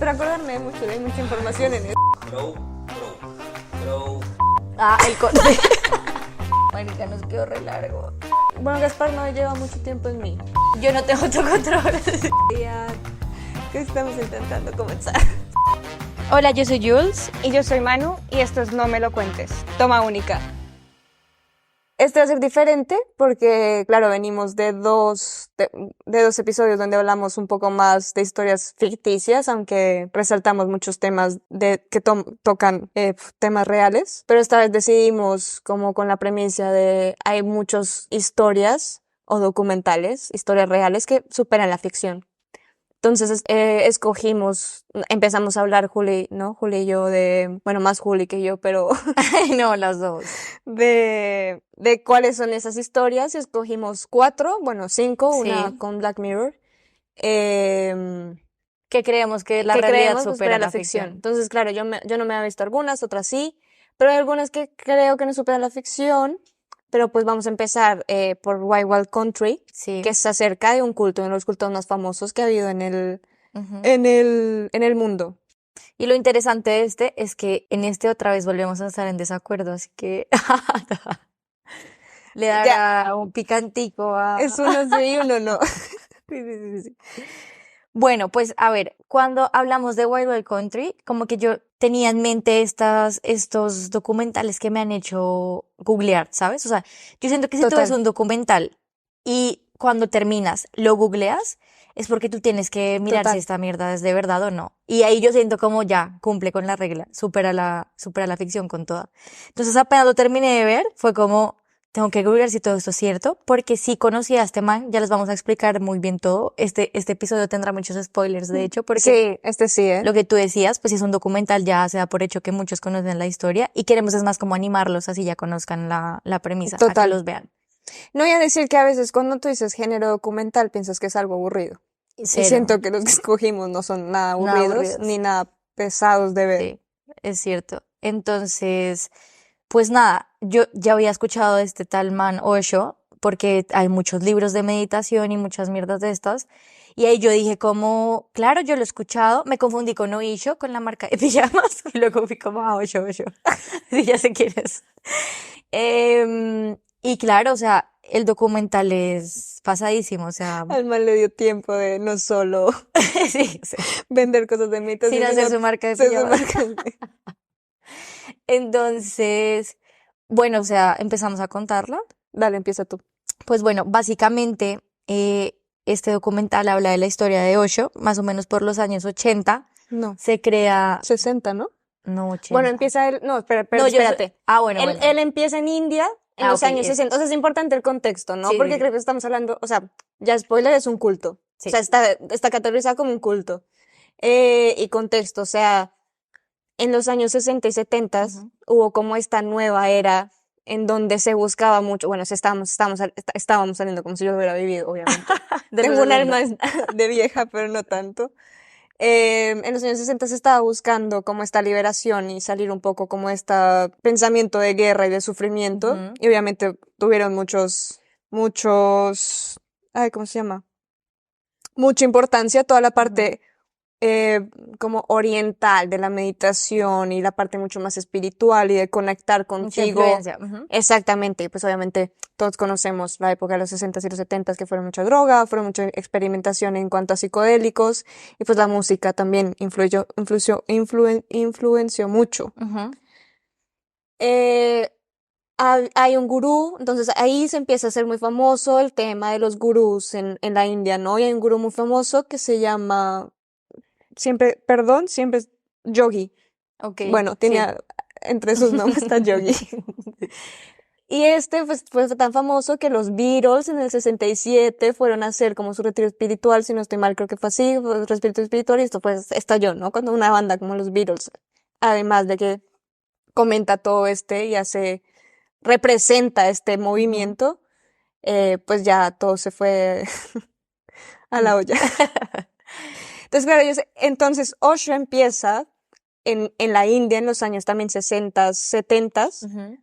Espero acordarme de mucho, hay mucha información en eso. Bro. El corte. Marica, nos quedó re largo. Bueno, Gaspar no lleva mucho tiempo en mí. Yo no tengo autocontrol. Ya que estamos intentando comenzar. Hola, yo soy Jules. Y yo soy Manu, y esto es No Me Lo Cuentes, toma única. Este va a ser diferente porque, claro, venimos de dos episodios donde hablamos un poco más de historias ficticias, aunque resaltamos muchos temas que tocan temas reales. Pero esta vez decidimos, como con la premisa de hay muchas historias o documentales, historias reales que superan la ficción. Entonces empezamos a hablar Juli, ¿no? Juli y yo bueno, más Juli que yo, pero No, las dos. de cuáles son esas historias y escogimos 4, bueno, 5, Sí. una con Black Mirror, Que creemos que la que realidad creemos que supera la ficción. Entonces, claro, yo no me había visto algunas, otras sí, pero hay algunas que creo que no superan la ficción, pero pues vamos a empezar por Wild Wild Country, Sí. que es acerca de un culto, uno de los cultos más famosos que ha habido en el mundo. Y lo interesante de este es que en este otra vez volvemos a estar en desacuerdo, así que le dará un picantico a... Es uno sí y uno no. Sí. Bueno, pues a ver, cuando hablamos de Wild Wild Country, como que yo tenía en mente estos documentales que me han hecho googlear, ¿sabes? O sea, yo siento que si tú Total. ves un documental y cuando terminas lo googleas, es porque tú tienes que mirar Total. si esta mierda es de verdad o no. Y ahí yo siento como ya cumple con la regla, supera la ficción con toda. Entonces apenas lo terminé de ver, fue como, tengo que googlear si todo esto es cierto, porque si conocía a este man, ya les vamos a explicar muy bien todo. Este episodio tendrá muchos spoilers, de hecho, porque Sí, lo que tú decías, pues si es un documental ya se da por hecho que muchos conocen la historia y queremos es más como animarlos así ya conozcan la premisa, a Total. que los vean. No voy a decir que a veces cuando tú dices género documental piensas que es algo aburrido. Y Cero. siento que los que escogimos no son nada Nada aburridos, aburridos. ni nada pesados de ver. Sí, es cierto. Entonces, pues nada, yo ya había escuchado de este tal man Osho, porque hay muchos libros de meditación y muchas mierdas de estas. Y ahí yo dije como, claro, yo lo he escuchado, me confundí con Oisho, con la marca de pijamas, y luego fui como a Osho. Sí, ya sé quién es. Y claro, o sea, el documental es pasadísimo, o sea, Al man le dio tiempo de no solo sí, vender cosas de meditación, sin hacer sino su marca de hacer su pijamas. marca. Entonces, bueno, o sea, empezamos a contarla. Dale, empieza tú. Pues bueno, básicamente este documental habla de la historia de Osho, más o menos por los años 80. No, Se crea... 60, ¿no? No, 80. Bueno, empieza él. No, No, yo espérate. bueno, Él, bueno. él empieza en India en los ok, años 60. O sea, es importante el contexto, ¿no? Sí, Porque sí, creo que estamos hablando, o sea, ya spoiler, es un culto. Sí. O sea, está categorizado como un culto. Y contexto, o sea, en los años 60 y 70 Ujú. hubo como esta nueva era en donde se buscaba mucho, bueno, estábamos saliendo como si yo lo hubiera vivido, obviamente. De Tengo los un 60. alma de vieja, pero no tanto. En los años 60 se estaba buscando como esta liberación y salir un poco como este pensamiento de guerra y de sufrimiento. Ujú. Y obviamente tuvieron muchos, ¿cómo se llama? Mucha importancia toda la parte como oriental de la meditación y la parte mucho más espiritual y de conectar Mucha contigo. influencia. Ujú. Exactamente, y pues obviamente todos conocemos la época de los 60s y los 70s que fueron mucha droga, fueron mucha experimentación en cuanto a psicodélicos y pues la música también influenció mucho. Ujú. Hay un gurú, entonces ahí se empieza a hacer muy famoso el tema de los gurús en la India, ¿no? Y hay un gurú muy famoso que se llama, siempre es Yogi. Ok, Bueno, sí. tenía, entre sus nombres está Yogi. Y pues, fue tan famoso que los Beatles en el 67 fueron a hacer como su retiro espiritual, si no estoy mal, creo que fue así, fue un retiro espiritual y esto pues estalló, ¿no? Cuando una banda como los Beatles, además de que comenta todo y representa este movimiento, pues ya todo se fue a la olla. Entonces, claro, entonces Osho empieza en la India en los años también 60, 70. Ujú.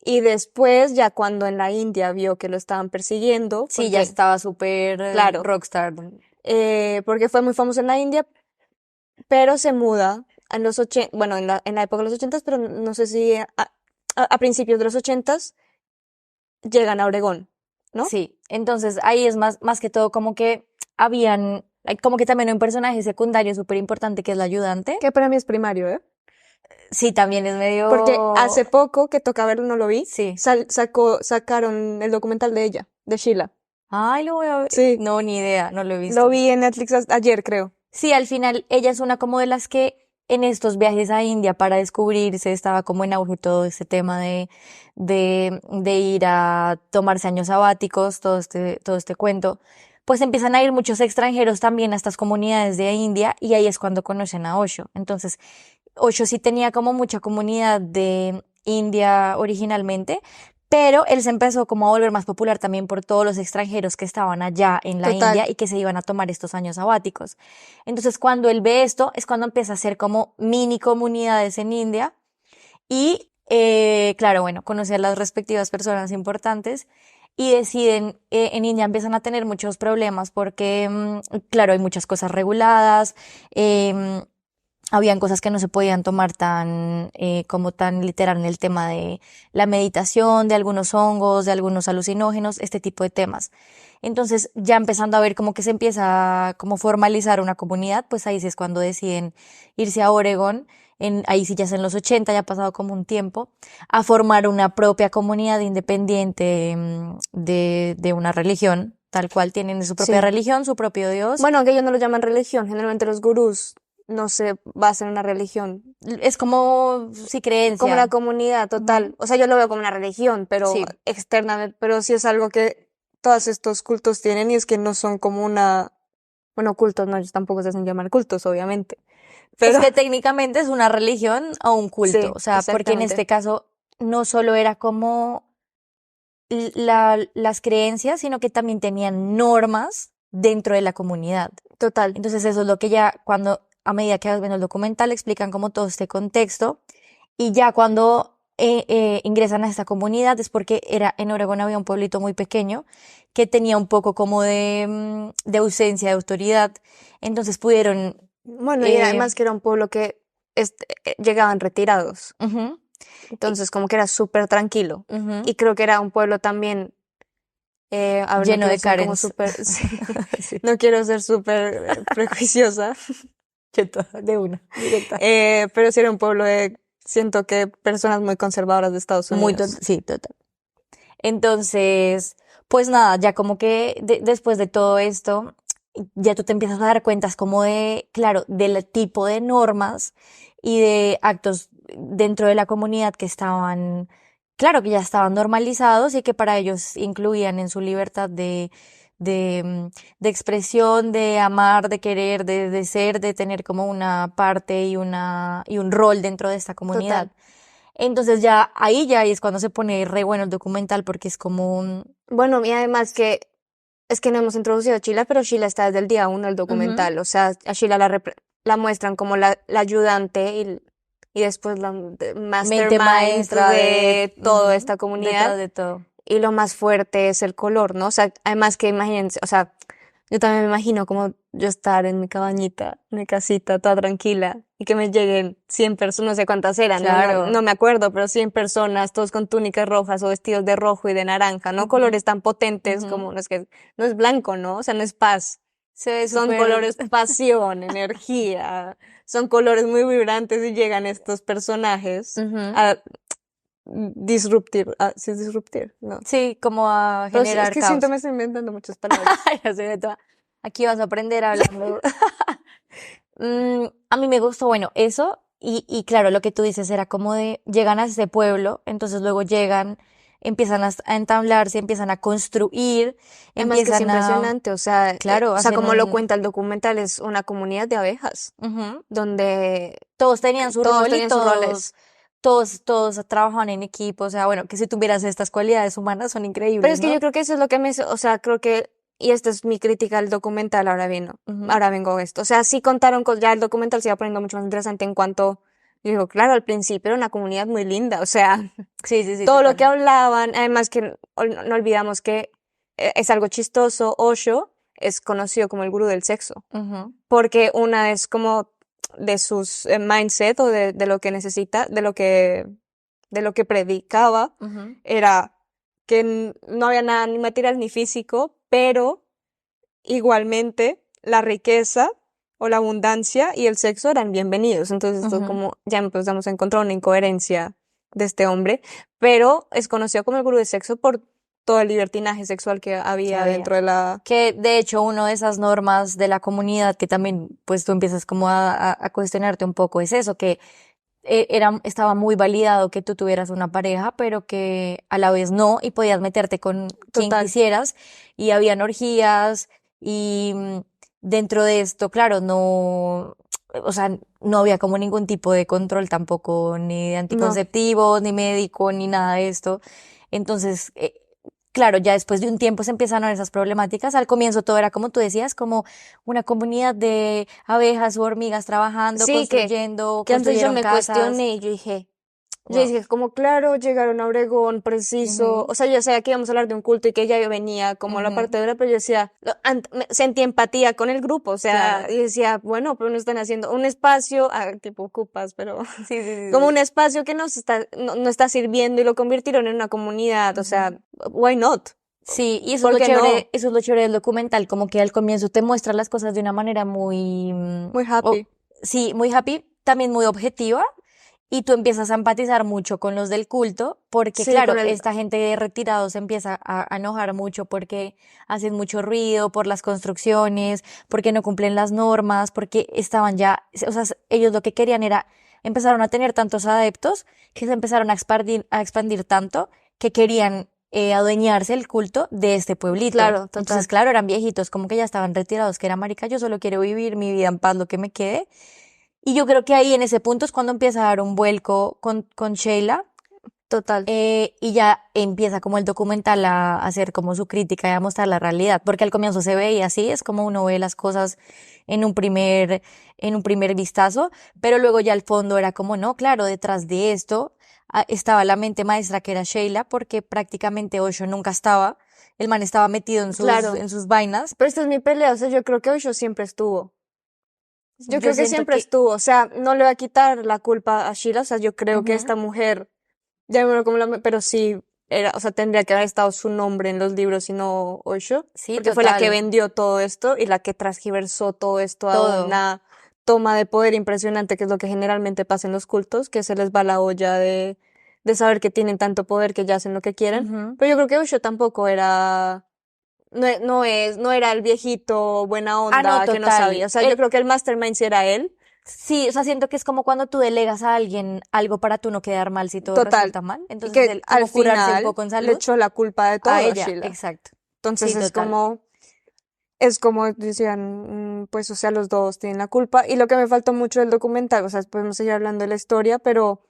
Y después, ya cuando en la India vio que lo estaban persiguiendo, Sí, ya estaba súper Claro. rockstar. porque fue muy famoso en la India, pero se muda en los 80, bueno, en la época de los 80, pero no sé si a principios de los 80 llegan a Oregón, ¿no? Sí, entonces ahí es más que todo como que hay como que también un personaje secundario súper importante que es la ayudante. Que para mí es primario, ¿eh? Sí, también es Porque hace medio... poco, que toca verlo, no lo vi, Sí. sacaron el documental de ella, de Sheila. Ay, lo voy a ver. Sí, No, ni idea, no lo he lo visto. vi en Netflix ayer, creo. Sí, al final ella es una como de las que en estos viajes a India para descubrirse estaba como en auge todo este tema de ir a tomarse años sabáticos, todo este cuento. Pues empiezan a ir muchos extranjeros también a estas comunidades de India y ahí es cuando conocen a Osho. Entonces, Osho sí tenía como mucha comunidad de India originalmente, pero él se empezó como a volver más popular también por todos los extranjeros que estaban allá en la Total, India y que se iban a tomar estos años sabáticos. Entonces, cuando él ve esto, es cuando empieza a hacer como mini comunidades en India y, claro, bueno, conocer las respectivas personas importantes y deciden, en India empiezan a tener muchos problemas porque, claro, hay muchas cosas reguladas, em, habían cosas que no se podían tomar como tan literal en el tema de la meditación, de algunos hongos, de algunos alucinógenos, este tipo de temas. Entonces, ya empezando a ver como que se empieza a como formalizar una comunidad, pues ahí sí es cuando deciden irse a Oregón, ahí sí ya es en los 80, ya ha pasado como un tiempo, a formar una propia comunidad independiente, de una religión, tal cual tienen su propia sí. religión, su propio Dios. Bueno, aunque ellos no lo llaman religión, generalmente los gurús no se basan en una religión. Es como, sí, Como la creencia. comunidad, total. Ujú. O sea, yo lo veo como una religión, pero Sí, externamente, pero sí es algo que todos estos cultos tienen y es que no son como una, bueno, cultos, no, ellos tampoco se hacen llamar cultos, obviamente. es Pero que técnicamente es una religión o un culto, sí, o sea, porque en exactamente. este caso no solo era como las creencias, sino que también tenían normas dentro de la comunidad. Total. Entonces eso es lo que ya cuando, a medida que vas viendo el documental, explican como todo este contexto y ya cuando ingresan a esta comunidad es porque en Oregón había un pueblito muy pequeño que tenía un poco como de ausencia de autoridad, entonces pudieron... Bueno, y eh, además que era un pueblo que llegaban retirados. ujú, y- Entonces, como que era súper tranquilo. ujú, Y creo que era un pueblo también, a ver, no lleno quiero de ser como Karens. súper, sí, Sí, no quiero ser súper prejuiciosa, de una, directa. pero sí era un pueblo de, siento que personas muy conservadoras de Estados Unidos. Sí, total. Entonces, pues nada, ya como que después de todo esto, ya tú te empiezas a dar cuentas como de, claro, del tipo de normas y de actos dentro de la comunidad que estaban, claro, que ya estaban normalizados y que para ellos incluían en su libertad de expresión, de amar, de querer, de ser, de tener como una parte y un rol dentro de esta Total. comunidad. Entonces ya ahí es cuando se pone re bueno el documental porque es como un... Bueno, y además que es que no hemos introducido a Sheila, pero Sheila está desde el día uno del Ujú. documental. O sea, a Sheila la muestran como la ayudante y después la Mente mastermind maestra de toda ujú, esta comunidad. detrás de todo. Y lo más fuerte es el color, ¿no? O sea, además que imagínense, o sea, yo también me imagino como yo estar en mi cabañita, en mi casita, toda tranquila, y que me lleguen 100 personas, no sé cuántas eran, Claro. no me acuerdo, pero 100 personas, todos con túnicas rojas o vestidos de rojo y de naranja, ¿no? Ujú, Colores tan potentes ujú. como, no es que, no es blanco, ¿no? O sea, no es paz. Se ve Son súper... colores pasión, energía, son colores muy vibrantes y llegan estos personajes Ujú. a disruptir, ¿sí es disruptir? No. Sí, como a Pero sí, es generar que siento caos. me estoy inventando muchas palabras. Ya se ve toda. Aquí vas a aprender hablando. A mí me gustó, bueno, eso, y claro, lo que tú dices era como de, llegan a ese pueblo, entonces luego llegan, empiezan a entablarse, empiezan a construir, Además que es empiezan a, impresionante, claro, o sea, hacen como lo un, cuenta el documental, es una comunidad de abejas, ujú. donde Todos tenían su todos rol y tenían sus roles. todos trabajaban en equipo, o sea, bueno, que si tuvieras estas cualidades humanas son Pero increíbles, es que yo ¿no? creo que eso es lo que o sea, creo que, y esta es mi crítica al documental, Ujú. ahora vengo a esto. O sea, sí contaron, ya el documental se iba poniendo mucho más interesante en cuanto, yo digo, claro, al principio era una comunidad muy linda, o sea, Sí, sí, sí, todo lo que total. hablaban, además que no olvidamos que es algo chistoso, Osho es conocido como el gurú del sexo, Ujú. porque una es como de sus mindset o de lo que necesita, de lo que predicaba, era que no había nada ni material ni físico, pero igualmente la riqueza o la abundancia y el sexo eran bienvenidos. Entonces esto como ya empezamos a encontrar una incoherencia de este hombre, pero es conocido como el gurú de sexo por todo el libertinaje sexual que había dentro de la... Que de hecho uno de esas normas de la comunidad que también pues tú empiezas como a cuestionarte un poco es eso, que estaba muy validado que tú tuvieras una pareja, pero que a la vez no, y podías meterte con quien Total. quisieras, y habían orgías, y dentro de esto, claro, no, o sea, no había como ningún tipo de control tampoco, ni de No, anticonceptivos, ni médico, ni nada de esto. Entonces, claro, ya después de un tiempo se empiezan a ver esas problemáticas. Al comienzo todo era como tú decías, como una comunidad de abejas o hormigas trabajando, sí, que antes yo construyeron me casas. cuestioné y yo Wow. dije, como claro, llegaron a Obregón, preciso, Ujú, o sea, yo sabía que íbamos a hablar de un culto y que ella venía como la ujú, parte de la, pero yo decía, sentí empatía con el grupo, o sea, claro. y decía, bueno, pero no están haciendo un espacio, tipo ocupas, pero Sí, sí, sí, como sí. un espacio que no está sirviendo y lo convirtieron en una comunidad, o Ujú. sea, why not? Sí, y ¿Por qué no? eso es lo chévere del documental, como que al comienzo te muestra las cosas de una manera muy, Muy happy. sí, muy happy, también muy objetiva, y tú empiezas a empatizar mucho con los del culto, porque Sí, claro, con el, esta gente de retirados se empieza a enojar mucho porque hacen mucho ruido por las construcciones, porque no cumplen las normas, porque estaban ya, o sea, ellos lo que querían era, empezaron a tener tantos adeptos que se empezaron a expandir tanto que querían adueñarse el culto de este pueblito. claro, Entonces, total. claro, eran viejitos, como que ya estaban retirados, que era marica, yo solo quiero vivir mi vida en paz, lo que me quede. Y yo creo que ahí en ese punto es cuando empieza a dar un vuelco con Sheila, Total. y ya empieza como el documental a hacer como su crítica y a mostrar la realidad, porque al comienzo se veía así, es como uno ve las cosas en en un primer vistazo, pero luego ya al fondo era como, no, claro, detrás de esto estaba la mente maestra que era Sheila, porque prácticamente Osho nunca estaba, el man estaba metido Claro. en sus vainas. Pero esta es mi pelea, o sea, yo creo que Osho siempre estuvo. Yo Yo creo que siento siempre que, estuvo, o sea, no le voy a quitar la culpa a Sheila, o sea, yo creo que ujú, esta mujer, llamémoslo como pero sí era, o sea, tendría que haber estado su nombre en los libros y no Osho, sí, porque fue la que total, vendió todo esto y la que transgiversó todo esto a todo. una toma de poder impresionante, que es lo que generalmente pasa en los cultos, que se les va la olla de saber que tienen tanto poder que ya hacen lo que quieren. Ujú. Pero yo creo que Osho tampoco era no era el viejito buena Ah, no, onda que no total. sabía. O sea, yo creo que el mastermind sí era él. Sí, o sea, siento que es como cuando tú delegas a alguien algo para tú no quedar mal si todo Total. resulta mal. Y Entonces, que él, al como curarse un final poco en le salud echó la culpa de a todo a ella. Sheila. Exacto. Entonces Sí, total. es como decían, pues, o sea, los dos tienen la culpa. Y lo que me faltó mucho del documental, o sea, podemos seguir hablando de la historia, pero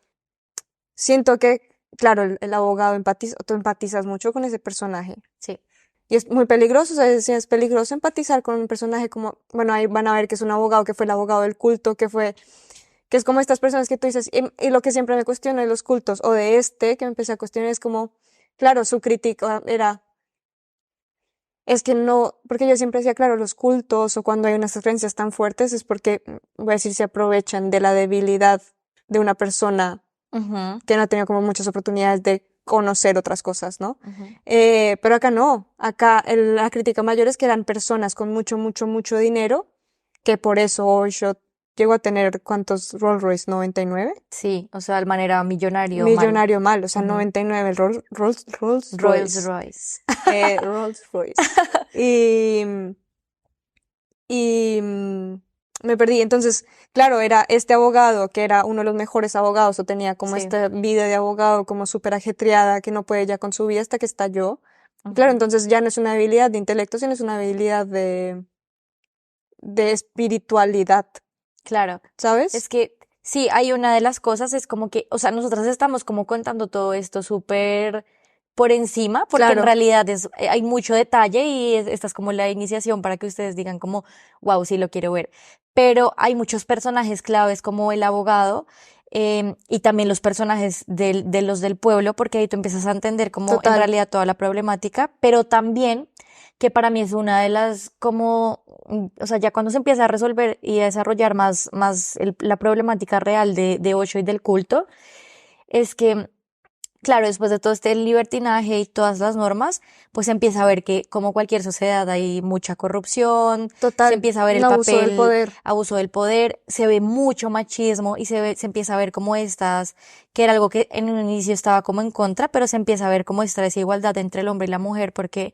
siento que, claro, el abogado tú empatizas mucho con ese personaje. Sí. Y es muy peligroso, o sea, sí es peligroso empatizar con un personaje como, bueno, ahí van a ver que es un abogado, que fue el abogado del culto, que es como estas personas que tú dices, y lo que siempre me cuestiono de los cultos, o de que me empecé a cuestionar, es como, claro, su crítica es que no, porque yo siempre decía, claro, los cultos, o cuando hay unas creencias tan fuertes, es porque, voy a decir, se aprovechan de la debilidad de una persona Ujú, que no ha tenido como muchas oportunidades de conocer otras cosas, ¿no? ujú. Pero acá no, acá la crítica mayor es que eran personas con mucho, mucho, mucho dinero, que por eso Osho llegó a tener, ¿cuántos Rolls Royce? 99. Sí, o sea, de manera millonario mal. Millonario mal, o sea, Ujú. 99, el Rolls Rolls Royce. Royce. Rolls Royce. Y, y me perdí. Entonces, claro, era este abogado que era uno de los mejores abogados, o tenía como Sí. esta vida de abogado como súper ajetreada, que no puede ya con su vida hasta que estalló. Claro, Ujú. entonces ya no es una habilidad de intelecto, sino es una habilidad de espiritualidad, Claro. Es ¿sabes? que sí, hay una de las cosas, es como que, o sea, nosotras estamos como contando todo esto súper por encima, porque en Claro, realidad hay mucho detalle y esta es como la iniciación para que ustedes digan como, wow, sí lo quiero ver. Pero hay muchos personajes claves como el abogado, y también los personajes de los del pueblo, porque ahí tú empiezas a entender como en total. realidad toda la problemática, pero también que para mí es una de las como, o sea, ya cuando se empieza a resolver y a desarrollar la problemática real de Osho y del culto, es que, claro, después de todo este libertinaje y todas las normas, pues se empieza a ver que como cualquier sociedad hay mucha corrupción, se Total, empieza a ver un el abuso del papel, poder. abuso del poder, se ve mucho machismo y se empieza a ver como que era algo que en un inicio estaba como en contra, pero se empieza a ver como esta desigualdad entre el hombre y la mujer porque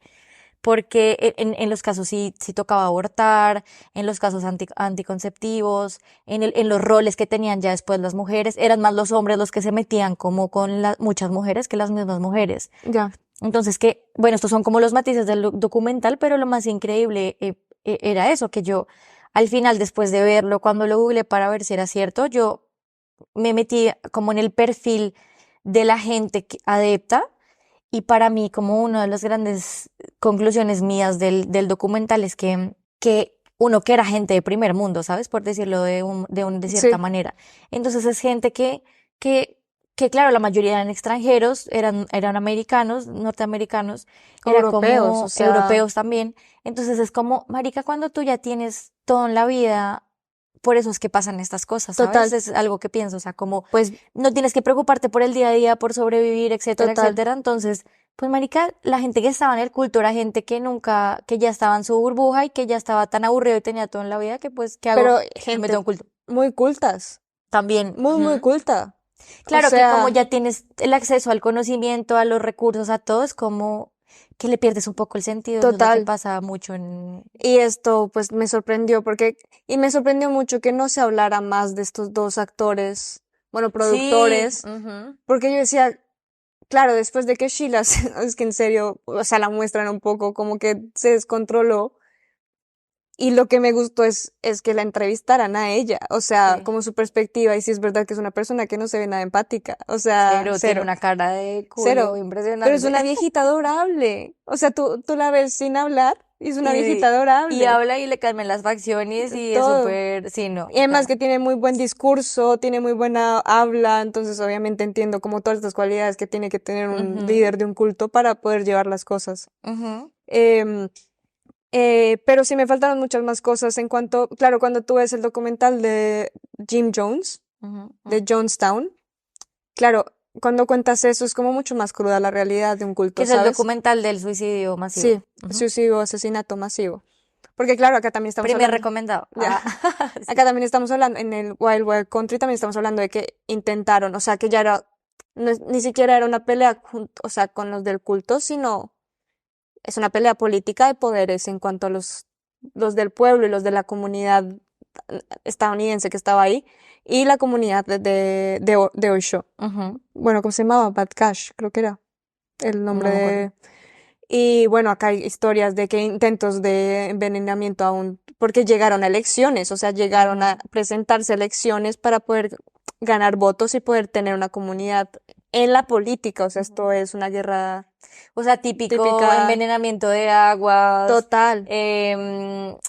en los casos sí tocaba abortar, en los casos anticonceptivos, en los roles que tenían ya después las mujeres, eran más los hombres los que se metían como con muchas mujeres que las mismas mujeres. Ya. Entonces bueno, estos son como los matices del documental, pero lo más increíble era eso, que yo al final, después de verlo, cuando lo googleé para ver si era cierto, yo me metí como en el perfil de la gente adepta y para mí, como una de las grandes conclusiones mías del documental es que uno que era gente de primer mundo, ¿sabes? Por decirlo de cierta Sí, manera. Entonces es gente que, claro, la mayoría eran extranjeros, eran americanos, norteamericanos, era europeos, o como sea, europeos también. Entonces es como, marica, cuando tú ya tienes todo en la vida, por eso es que pasan estas cosas, ¿sabes? total, Es algo que pienso, o sea, como pues no tienes que preocuparte por el día a día, por sobrevivir, etcétera, total. etcétera. Entonces, pues marica, la gente que estaba en el culto era gente que nunca, que ya estaba en su burbuja y que ya estaba tan aburrido y tenía todo en la vida que pues, ¿qué hago? Pero Me meto a gente un culto. muy cultas, También, muy ujú. culta. O Claro que como sea, ya tienes el acceso al conocimiento, a los recursos, a todo, es como que le pierdes un poco el sentido. Eso es lo que total. pasa mucho en... Y esto pues me sorprendió y me sorprendió mucho que no se hablara más de estos dos actores, bueno, Sí, productores, ujú. porque yo decía, claro, después de que Sheila, es que en serio, o sea, la muestran un poco como que se descontroló. Y lo que me gustó es que la entrevistaran a ella, o sea, Sí. como su perspectiva, y si es verdad que es una persona que no se ve nada empática, o sea, Cero, tiene cero, una cara de culo cero. Pero es impresionante. una viejita adorable. O sea, tú la ves sin hablar y es una viejita Y adorable. habla y le calman las facciones y es Todo. súper, sí, no, Y o además sea, que tiene muy buen discurso, tiene muy buena habla, entonces obviamente entiendo como todas estas cualidades que tiene que tener un ujú, líder de un culto para poder llevar las cosas. ujú, Em, pero sí me faltaron muchas más cosas en cuanto, claro, cuando tú ves el documental de Jim Jones, ujú, ujú. de Jonestown, claro, cuando cuentas eso es como mucho más cruda la realidad de un Que culto, es el ¿sabes? documental del suicidio masivo. Sí, Ujú. suicidio, asesinato masivo. Porque claro, acá también estamos Primer hablando, recomendado. ya, Ah, acá sí. también estamos hablando, en el Wild Wild Country también estamos hablando de que intentaron, o sea, que ya era, ni siquiera era una pelea, o sea, con los del culto, sino es una pelea política de poderes en cuanto a los del pueblo y los de la comunidad estadounidense que estaba ahí y la comunidad de Osho. Ujú, Bueno, ¿cómo se llamaba? Bad Cash, creo que era el nombre no me acuerdo. de... Y bueno, acá hay historias de que intentos de envenenamiento aún, porque llegaron a elecciones, o sea, llegaron a Ujú, presentarse a elecciones para poder ganar votos y poder tener una comunidad en la política, o sea, esto ujú. es una guerra O sea, típico típica envenenamiento de aguas. total.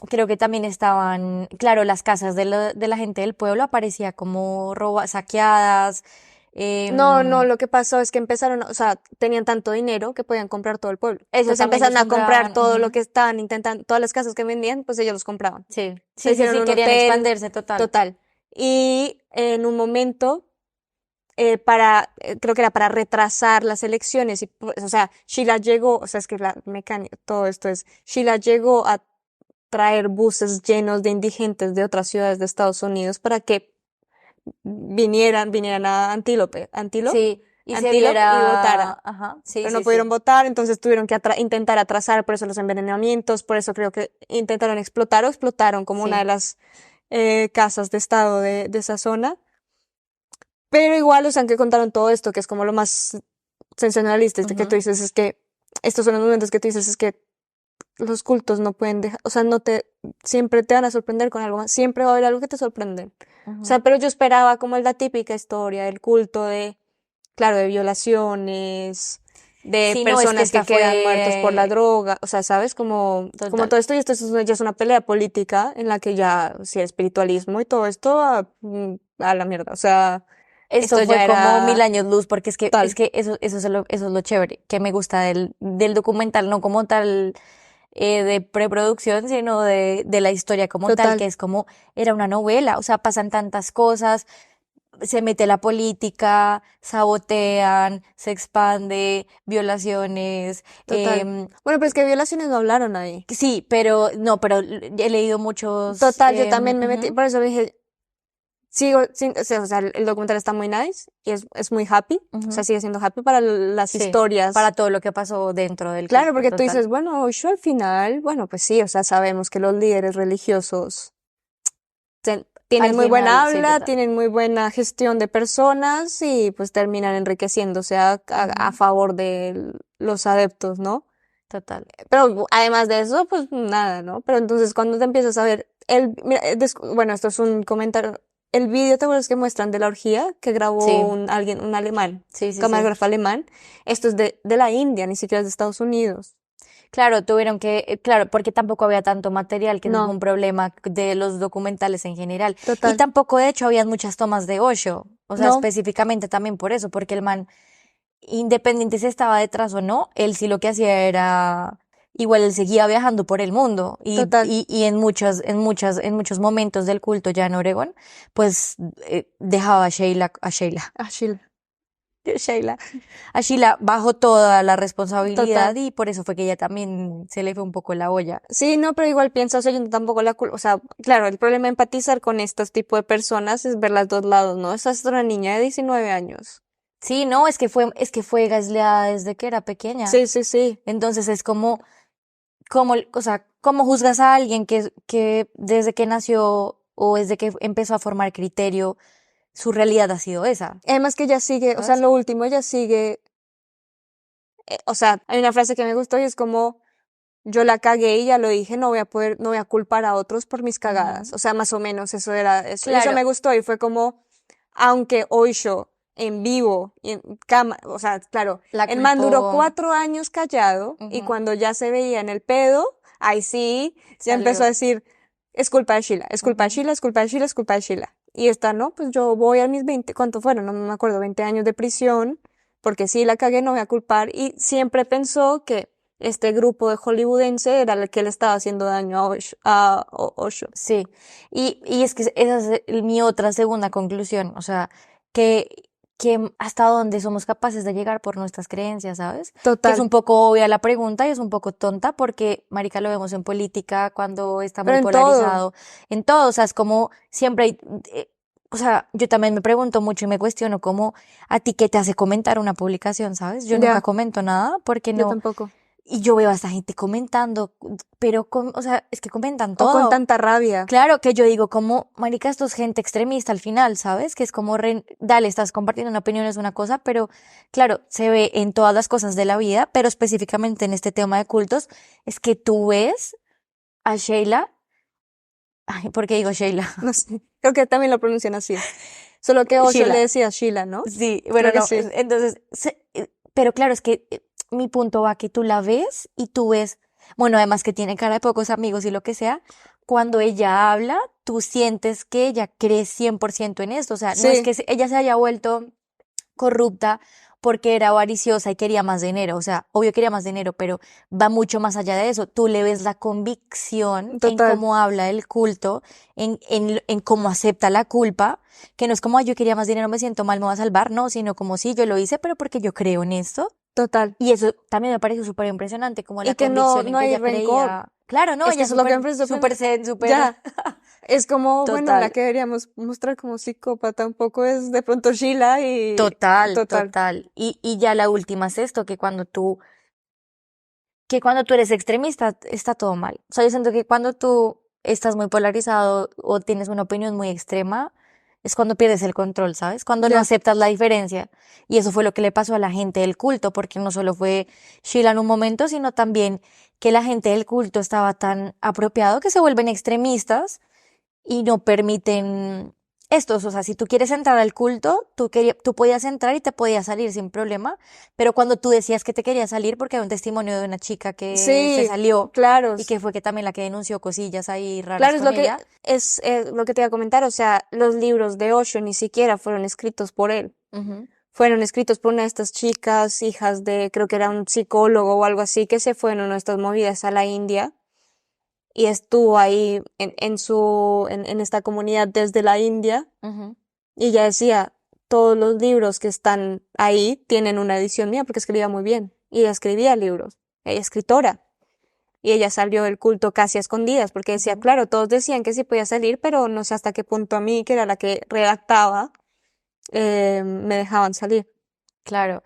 Creo que también estaban, claro, las casas de la gente del pueblo aparecía como saqueadas. No, no, em, lo que pasó es que empezaron, o sea, tenían tanto dinero que podían comprar todo el pueblo. Eso Entonces también los empezaron a comprar compraban. todo lo Ujú. que estaban intentando, todas las casas que vendían, pues ellos los compraban. Sí, Se sí, sí, hicieron sí, un querían hotel expandirse total. total. Y en un momento, creo que era para retrasar las elecciones, y, o sea, Sheila llegó, o sea, es que la mecánica, todo esto es, Sheila llegó a traer buses llenos de indigentes de otras ciudades de Estados Unidos para que vinieran a Sí, y se Antílope y viera, votaran. ajá, sí, Pero no sí, pudieron sí, votar, entonces tuvieron que intentar atrasar, por eso los envenenamientos, por eso creo que intentaron explotar o explotaron como una de sí. las casas de estado de esa zona. Pero igual, o sea, que contaron todo esto, que es como lo más sensacionalista, este que tú Ujú, dices, es que estos son los momentos que tú dices, es que los cultos no pueden dejar, o sea, siempre te van a sorprender con algo más, siempre va a haber algo que te sorprende. O sea, ujú. pero yo esperaba como la típica historia del culto claro, de violaciones, de Sí, no, es que personas que esta quedan muertos por la fue droga, o sea, ¿sabes? Como total. todo esto, y esto ya es una pelea política en la que ya, sí, el espiritualismo y todo esto a la mierda, o sea, Esto esto fue ya como mil era años luz, porque es tal. que eso es lo chévere, que me gusta del documental, no como tal. de preproducción, sino de la historia como tal, Total. que es como, era una novela, o sea, pasan tantas cosas, se mete la política, sabotean, se expande, violaciones, Total. Bueno, pero es que violaciones no hablaron ahí. sí, pero no, pero he leído muchos, Total, yo también me metí, ujú, por eso dije, o sea, el documental está muy nice y es muy happy, o sea, ujú, sigue siendo happy para las sí, para historias. todo lo que pasó dentro del Claro, culto, porque tú total. dices, bueno, yo al final, bueno, pues sí, o sea, sabemos que los líderes religiosos Al tienen muy buena final, sí, habla, total. tienen muy buena gestión de personas y pues terminan enriqueciéndose a Ujú, favor de los adeptos, ¿no? total. Pero además de eso, pues nada, ¿no? Pero entonces cuando te empiezas a ver, mira, bueno, esto es un comentario, el video, ¿te acuerdas que muestran de la orgía que grabó Sí, un alemán, sí, sí, sí. camarógrafo alemán? Esto es de la India, ni siquiera es de Estados Unidos. Claro, tuvieron que, claro, porque tampoco había tanto material, que ese es No, un problema de los documentales en general. Y total, tampoco, de hecho, habían muchas tomas de Osho, o sea, no, específicamente también por eso, porque el man, independiente si estaba detrás o no, él sí lo que hacía era, igual él seguía viajando por el mundo total. y en muchos momentos del culto ya en Oregón, pues dejaba Ah, Sheila, Sheila, a Sheila bajo toda la responsabilidad total. y por eso fue que ella también se le fue un poco la olla. Sí, no, pero igual pienso, o sea, yo tampoco la culpa, o sea, claro, el problema de empatizar con estos tipos de personas es ver los dos lados, ¿no? Esa es una niña de 19 años. Sí, no, es que fue gasleada desde que era pequeña. Sí, sí, sí, Entonces es como, o sea, ¿cómo juzgas a alguien que desde que nació o desde que empezó a formar criterio, su realidad ha sido esa? además que ella sigue, o sea, ¿Sabes? lo último, ella sigue, o sea, hay una frase que me gustó y es como, yo la cagué y ya lo dije, no voy a culpar a otros por mis cagadas. Ujú. O sea, más o menos eso era eso. Y eso Claro, me gustó y fue como, aunque hoy yo en vivo y en cama, o sea, claro, la el man duró culpó. 4 años callado y Ujú. cuando ya se veía en el pedo, ahí sí, ya empezó a Salió. decir, es culpa de Sheila, es culpa de Ujú. Sheila, es culpa de Sheila, es culpa de Sheila. Y esta, no, pues yo voy a mis 20, ¿cuánto fueron? No me acuerdo, 20 años de prisión, porque sí la cagué, no voy a culpar. Y siempre pensó que este grupo de hollywoodense era el que le estaba haciendo daño a Osho. Sí, y es que esa es mi otra segunda conclusión, o sea, que, que hasta dónde somos capaces de llegar por nuestras creencias, ¿sabes? Que es Total. un poco obvia la pregunta y es un poco tonta porque, marica, lo vemos en política cuando está Pero muy en todo, polarizado, en todo, o sea, es como siempre hay, o sea, yo también me pregunto mucho y me cuestiono cómo a ti qué te hace comentar una publicación, ¿sabes? Yo nunca ya, comento nada porque yo no, tampoco. y yo veo a esta gente comentando, pero, o sea, es que comentan O con todo. tanta rabia. Claro que yo digo, como, marica, esto es gente extremista al final, ¿sabes? Que es como, dale, estás compartiendo una opinión, es una cosa, pero claro, se ve en todas las cosas de la vida, pero específicamente en este tema de cultos, es que tú ves a Sheila, ay, ¿por qué digo Sheila? No sé. Creo que también lo pronuncian así. Solo que Osho le Sheila, decía Sheila, ¿no? sí, bueno, Creo que no, sí. entonces, pero claro, es que mi punto va que tú la ves y tú ves, bueno, además que tiene cara de pocos amigos y lo que sea, cuando ella habla, tú sientes que ella cree 100% en esto, o sea, no es Sí, que ella se haya vuelto corrupta porque era avariciosa y quería más dinero, o sea, obvio quería más dinero, pero va mucho más allá de eso. Tú le ves la convicción en total. cómo habla el culto, en cómo acepta la culpa, que no es como, "Ay, yo quería más dinero, me siento mal, me voy a salvar", no, sino como, sí, yo lo hice, pero porque yo creo en esto. Total. Y eso también me pareció súper impresionante, como Y la que convicción en no que hay ella rencor. creía. Claro, no, Es que ella eso es lo que súper, me parece súper zen, súper, ya. Es como, bueno, la total. que deberíamos mostrar como psicópata un poco es de pronto Sheila y Total, total. total. Y ya la última es esto, que cuando tú eres extremista está todo mal. O sea, yo siento que cuando tú estás muy polarizado o tienes una opinión muy extrema, es cuando pierdes el control, ¿sabes? Cuando no Ya. aceptas la diferencia. Y eso fue lo que le pasó a la gente del culto, porque no solo fue Sheila en un momento, sino también que la gente del culto estaba tan apropiado que se vuelven extremistas y no permiten estos. O sea, si tú quieres entrar al culto, tú podías entrar y te podías salir sin problema, pero cuando tú decías que te querías salir porque hay un testimonio de una chica que se Sí, salió claro. y que fue que también la que denunció cosillas ahí raras Claro, es con lo que ella. lo que te iba a comentar, o sea, los libros de Osho ni siquiera fueron escritos por él. Ujú. fueron escritos por una de estas chicas, hijas de, creo que era un psicólogo o algo así, que se fue en una de estas movidas a la India y estuvo ahí en esta comunidad desde la India Ujú. y ella decía, todos los libros que están ahí tienen una edición mía porque escribía muy bien y ella escribía libros, ella es escritora. Y ella salió del culto casi a escondidas, porque decía, Ujú. claro, todos decían que sí podía salir, pero no sé hasta qué punto a mí, que era la que redactaba, me dejaban salir. Claro.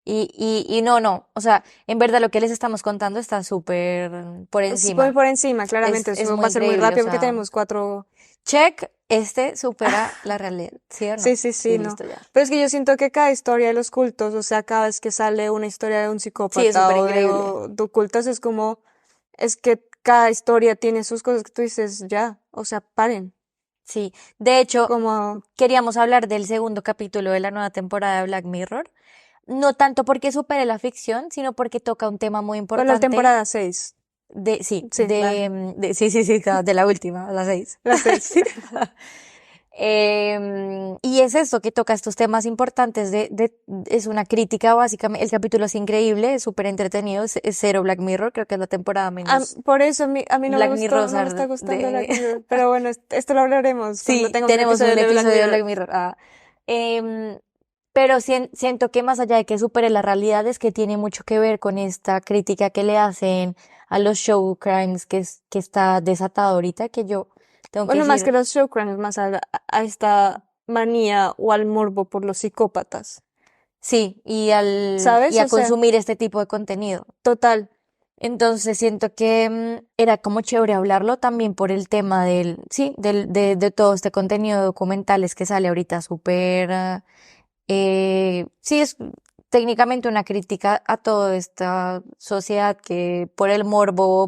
Y no, o sea, en verdad lo que les estamos contando está súper por Es muy encima. por encima, claramente, Es eso va muy a ser muy increíble, o rápido porque sea, tenemos 4. check, este supera la realidad, ¿sí o Sí, no? sí, Sí, sí, no. listo ya. Pero es que yo siento que cada historia de los cultos, o sea, cada vez que sale una historia de un Sí, es psicópata súper o increíble. de cultos, es como, es que cada historia tiene sus cosas que tú dices, ya, o sea, paren. Sí, de hecho, Como, queríamos hablar del segundo capítulo de la nueva temporada de Black Mirror, no tanto porque supere la ficción, sino porque toca un tema muy con la importante temporada 6. Sí, va, sí, claro, de la última, la 6. la 6. Sí. Y es eso, que toca estos temas importantes es una crítica básicamente, el capítulo es increíble, es súper entretenido, es cero Black Mirror, creo que es la temporada menos Por eso a mí no me Black gustó, no me está Mirror gustando Black de... Mirror. Pero bueno, esto lo hablaremos cuando Sí, tengamos un tenemos episodio un de Black episodio de Mirror. Black Mirror. Em, pero siento que más allá de que supere la realidad es que tiene mucho que ver con esta crítica que le hacen a los show crimes que está desatado ahorita, que yo tengo que Bueno, más que decir, los show crimes, más a esta manía o al morbo por los psicópatas. sí, y ¿Sabes? a O sea, consumir este tipo de contenido. total. Entonces siento que era como chévere hablarlo también por el tema sí, de todo este contenido de documentales que sale ahorita súper, sí, es técnicamente una crítica a toda esta sociedad que por el morbo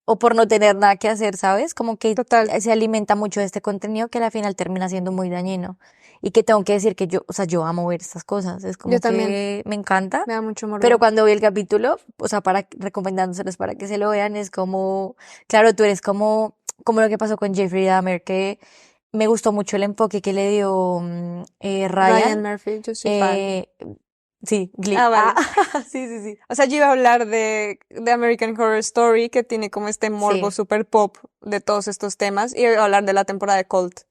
o por no tener nada que hacer, ¿sabes? Como que Total. se alimenta mucho de este contenido que al final termina siendo muy dañino. Y que tengo que decir que yo, o sea, yo amo ver estas cosas, es Yo como también. que me encanta. Me da mucho Pero morbo. cuando vi el capítulo, o sea, recomendándoselos para que se lo vean, es como, claro, tú eres como lo que pasó con Jeffrey Dahmer, que me gustó mucho el enfoque que le dio Ryan Ryan. Murphy, yo soy fan. Eh, sí, Ah, Glee. Ah, vale. sí, sí, sí. O sea, yo iba a hablar de American Horror Story, que tiene como este morbo Sí. super pop de todos estos temas, y iba a hablar de la temporada de Cult.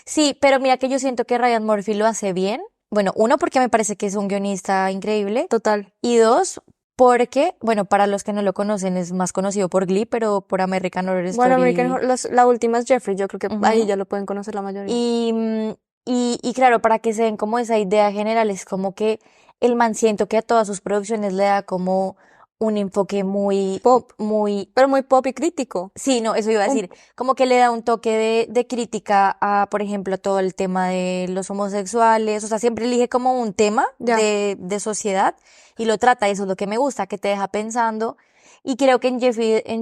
Sí, pero mira que yo siento que Ryan Murphy lo hace bien. Bueno, uno, porque me parece que es un guionista increíble. Total. Y dos, porque, bueno, para los que no lo conocen, es más conocido por Glee, pero por American Horror Bueno, American Story. Horror, la última es Jeffrey, yo creo que ahí Ujú. ya lo pueden conocer la mayoría. Y, y claro, para que se den como esa idea general, es como que el man siento que a todas sus producciones le da como un enfoque Pop, muy, pero muy pop y crítico. sí, no, eso iba a Un- decir, como que le da un toque de crítica a, por ejemplo, todo el tema de los homosexuales, o sea, siempre elige como un tema ya, de sociedad y lo trata, y eso es lo que me gusta, que te deja pensando. Y creo que en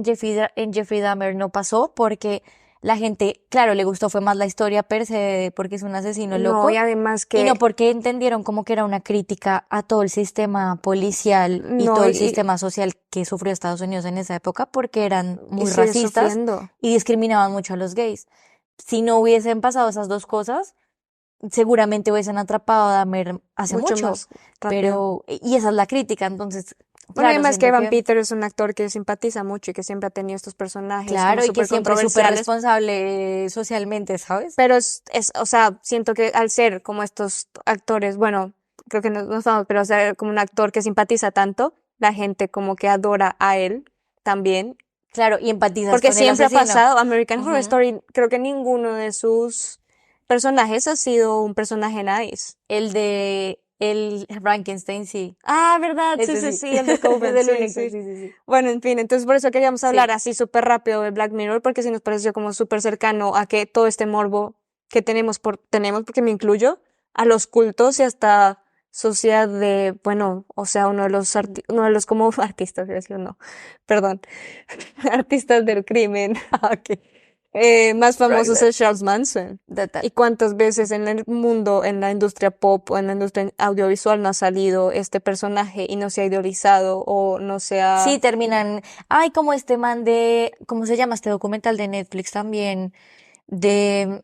Jeffrey Dahmer no pasó porque la gente, claro, le gustó fue más la historia per se, porque es un asesino no, y loco, además y no que, porque entendieron como que era una crítica a todo el sistema policial y no, todo el sistema social que sufrió Estados Unidos en esa época, porque eran y muy sigue racistas sufriendo. y discriminaban mucho a los gays. Si no hubiesen pasado esas dos cosas, seguramente hubiesen atrapado a Dahmer hace Mucho mucho. más rápido. Pero, y esa es la crítica, entonces, Bueno, y claro, además que siento Evan que, Peters es un actor que simpatiza mucho y que siempre ha tenido estos personajes como claro, y que súper siempre es súper controversiales, responsable socialmente, ¿sabes? pero o sea, siento que al ser como estos actores, bueno, creo que no estamos, pero ser como un actor que simpatiza tanto, la gente como que adora a él también, Claro, y empatizas porque con el siempre ha asesino. pasado, American Horror Ujú. Story, creo que ninguno de sus personajes ha sido un personaje nice. El Frankenstein, sí. Ah, ¿verdad? Sí, Ese sí, sí. sí, el de Es Coven, el sí, único, sí. sí, sí, sí. Bueno, en fin, entonces por eso queríamos hablar Sí. así súper rápido de Black Mirror, porque sí nos pareció como súper cercano a que todo este morbo que tenemos, porque me incluyo, a los cultos y hasta sociedad de, bueno, o sea, uno de los como artistas, iba a decir, no, perdón, artistas del crimen, Ok. más famosos Right. es Charles Manson. Total. ¿Y cuántas veces en el mundo, en la industria pop o en la industria audiovisual no ha salido este personaje y no se ha idealizado o no se Sí, ha... terminan. Ay, como este man ¿cómo se llama este documental de Netflix también? De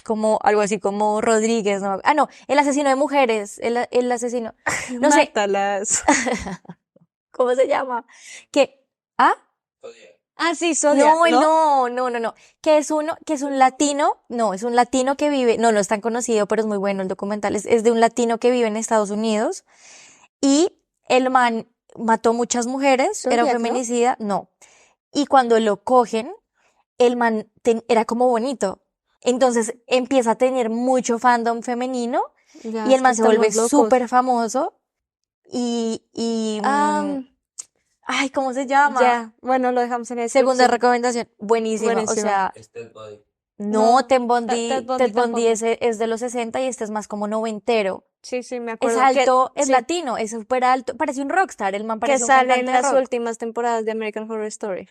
como algo así como Rodríguez, ¿no? Ah, no, el asesino de mujeres, el asesino, no sé, Mátalas. ¿cómo se llama? Que, ¿ah? Zodiac. Ah, sí, Zodiac, No, él ¿no? no, que es un latino, no, es un latino que vive, no es tan conocido, pero es muy bueno el documental, es de un latino que vive en Estados Unidos y el man mató muchas mujeres, era un Zodiac, ¿no? feminicida, no, y cuando lo cogen, el man era como bonito, entonces empieza a tener mucho fandom femenino Ya, y el es que man se vuelve estamos locos. súper famoso y, Ah, ay, ¿cómo se llama? ya. Bueno, lo dejamos en la Segunda descripción. recomendación, buenísima, o Buenísima. sea, Es Ted Bundy. no, No, Ted Bundy Ted Bundy tampoco. es de los 60 y este es más como noventero. Sí, sí, me Es acuerdo alto, es sí, latino, es súper alto, parece un rockstar, el man que parece un sale en cantante de las rock, últimas temporadas de American Horror Story,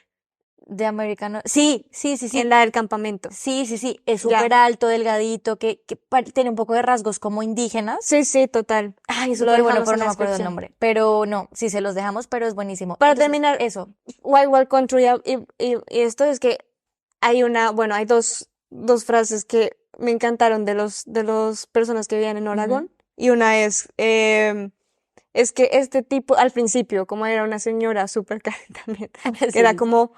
de americano. Sí, en la del campamento. sí, es súper Ya. alto, delgadito, tiene un poco de rasgos como indígenas. Sí, sí, total. Ay, es Lo súper bueno, dejamos pero en no la me acuerdo el descripción. nombre. Pero no, sí se los dejamos, pero es buenísimo. Para Entonces, terminar, eso. Wild Wild Country y esto es que bueno, hay dos frases que me encantaron de los personas que vivían en Ujú. Oregón. Y una es que este tipo, al principio, como era una señora súper cara también, Sí, era sí, sí. como,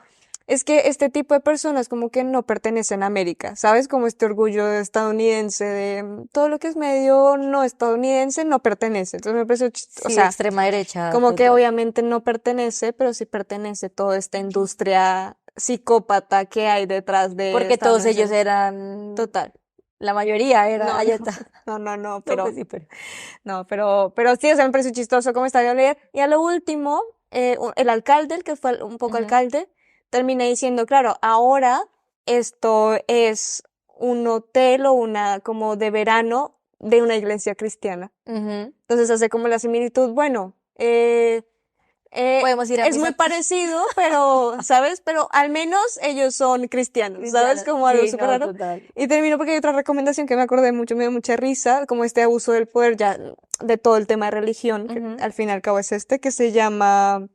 es que este tipo de personas como que no pertenecen a América, ¿sabes? Como este orgullo estadounidense de todo lo que es medio no estadounidense no pertenece. Entonces me pareció, o Sí, sea, extrema derecha, como que total. obviamente no pertenece, pero sí pertenece toda esta industria psicópata que hay detrás de Porque Estados todos Unidos. ellos eran, Total. la mayoría era, No, allá no, está. no, No, pues pero sí, pero. no, pero sí, o sea, me pareció chistoso cómo estaba a leer. Y a lo último, el alcalde, el que fue un poco Ujú, alcalde, termina diciendo, claro, ahora esto es un hotel o una como de verano de una iglesia cristiana. ujú. Entonces hace como la similitud, bueno, Podemos ir a es muy misa. parecido, pero, ¿sabes? Pero al menos ellos son cristianos, ¿sabes? Cristianos. Como algo Sí, súper no, raro. total. Y termino porque hay otra recomendación que me acordé mucho, me dio mucha risa, como este abuso del poder ya de todo el tema de religión, que Ujú. al fin y al cabo es este, que se llama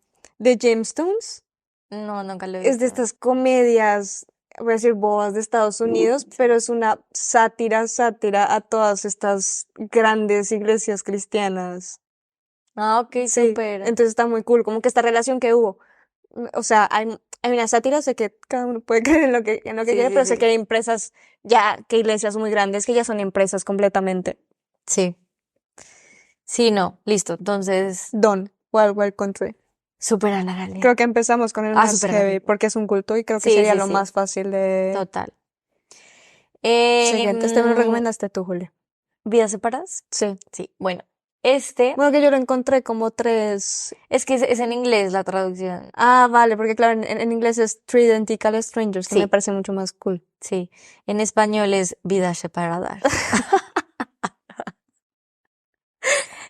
The Gemstones. No, nunca lo he Es de visto. estas comedias, voy a decir bobas de Estados Unidos, pero es una sátira a todas estas grandes iglesias cristianas. Ah, ok, Sí, súper. entonces está muy cool, como que esta relación que hubo. O sea, hay una sátira, sé que cada uno puede creer en lo que Sí, quiere, sí, pero sé que sí. hay empresas ya, que iglesias muy grandes, que ya son empresas completamente. Sí, sí, no, listo. Entonces, Don, Wild Wild Country. súper a la Galia. Creo que empezamos con el Ah, más súper a la heavy, Galia. porque es un culto y creo que Sí, sería sí, lo sí, más fácil de... total. Siguiente, este me lo Em, recomendaste tú, Julia. ¿Vidas separadas? Sí. Sí, bueno, este Bueno, que yo lo encontré como tres... es que es en inglés la traducción. Ah, vale, porque claro, en inglés es Three Identical Strangers, que me Sí, parece mucho más cool. sí. En español es vidas separadas.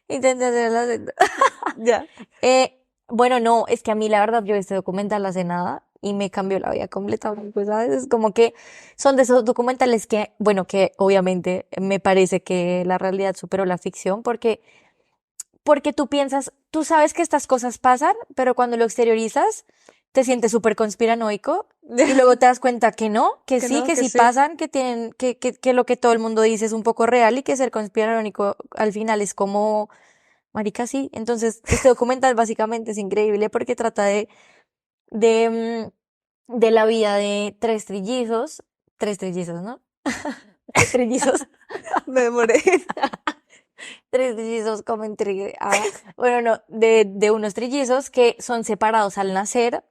Intenté hacer el acento. Ya. Bueno, no, es que a mí la verdad yo este documental hace nada y me cambió la vida completamente, pues, ¿sabes? Es como que son de esos documentales que, bueno, que obviamente me parece que la realidad superó la ficción porque tú piensas, tú sabes que estas cosas pasan, pero cuando lo exteriorizas te sientes súper conspiranoico y luego te das cuenta Que no, que que sí sí. pasan, que lo que todo el mundo dice es un poco real y que ser conspiranoico al final es como, marica, sí. Entonces, este documental básicamente es increíble porque trata de, de la vida de tres trillizos, ¿no? Tres trillizos, Me demoré. tres trillizos como entre, bueno, no, de unos trillizos que son separados al nacer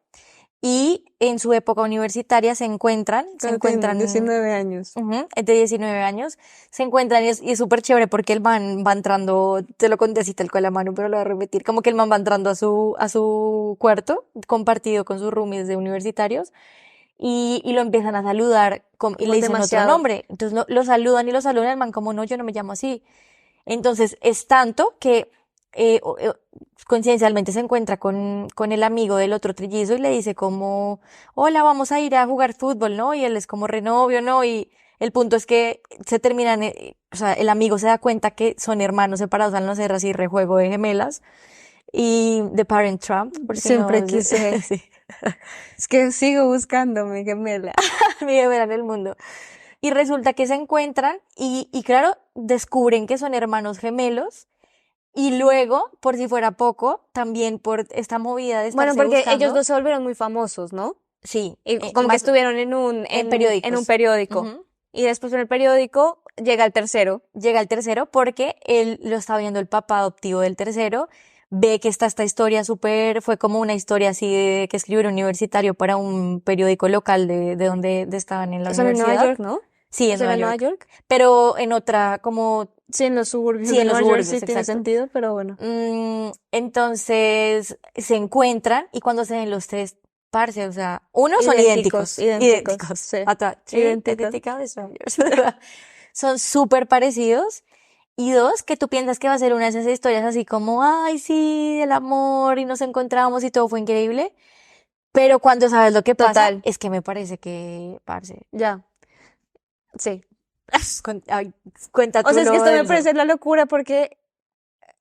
y en su época universitaria se Cuando tienen encuentran 19 años. ujú, es de 19 años, se encuentran y es súper chévere porque el man va entrando, te lo conté así tal cual a la mano, pero lo voy a repetir, como que el man va entrando a su cuarto compartido con sus roomies de universitarios y lo empiezan a saludar y le Como dicen otro demasiado. nombre. Entonces lo saludan y lo saludan, el man como no, yo no me llamo así. Entonces es tanto que coincidencialmente se encuentra con el amigo del otro trillizo y le dice como, hola, vamos a ir a jugar fútbol, ¿no? Y él es como renovio, ¿no? Y el punto es que se terminan, o sea, el amigo se da cuenta que son hermanos separados al no ser así rejuego de gemelas y The Parent Trump, por si no, Siempre quise. sí, Es que sigo buscando mi gemela. mi gemela en el mundo. Y resulta que se encuentran y claro, descubren que son hermanos gemelos. Y luego, por si fuera poco, también por esta movida de Bueno, estarse porque ellos buscando. dos se volvieron muy famosos, ¿no? Sí, Y como que más estuvieron en periódicos. en un periódico. Ujú. Y después en el periódico llega el tercero. Llega el tercero porque él lo está viendo el papá adoptivo del tercero, ve que está esta historia fue como una historia así de, que escribió un universitario para un periódico local de donde estaban en la Son en Nueva universidad. York, ¿no? Sí, en ¿Eso era Nueva en Nueva York. York? Pero en otra, como, Sí, en los suburbios sí, de en los Nueva York suburbios, sí tiene exacto. sentido, pero bueno. Entonces se encuentran y cuando se ven los tres, parce, o sea, uno son idénticos, Idénticos, sí. Idénticos. identical strangers. Son súper parecidos. Y dos, que tú piensas que va a ser una de esas historias así como, ay, sí, el amor y nos encontramos y todo fue increíble. Pero cuando sabes lo que pasa, Total. es que me parece que, parce, Ya. Sí. ay, cuenta O sea, es tú que lo esto me denso. parece la locura porque,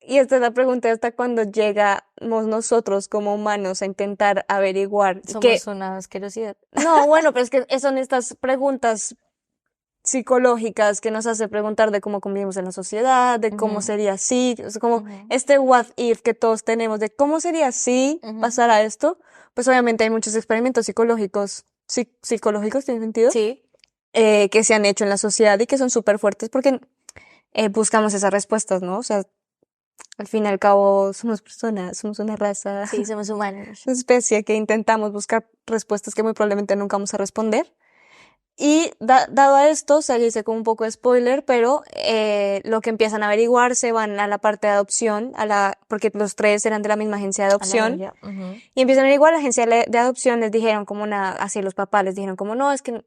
y esta es la pregunta, hasta cuando llegamos nosotros como humanos a intentar averiguar que, Somos una asquerosidad. no, bueno, pero es que son estas preguntas psicológicas que nos hace preguntar de cómo convivimos en la sociedad, de cómo Ujú, sería si, o sea, como ujú, este what if que todos tenemos de cómo sería si ujú. pasara esto, pues obviamente hay muchos experimentos psicológicos, psicológicos, ¿tiene sentido? Sí, Que se han hecho en la sociedad y que son súper fuertes porque buscamos esas respuestas, ¿no? O sea, al fin y al cabo somos personas, somos una raza, sí, somos humanos. una especie que intentamos buscar respuestas que muy probablemente nunca vamos a responder. Y dado a esto, se dice como un poco de spoiler, pero lo que empiezan a averiguar se van a la parte de adopción, porque los tres eran de la misma agencia de A la adopción, olla. Ujú, y empiezan a averiguar, la agencia de adopción les dijeron como así los papás les dijeron como no, es que,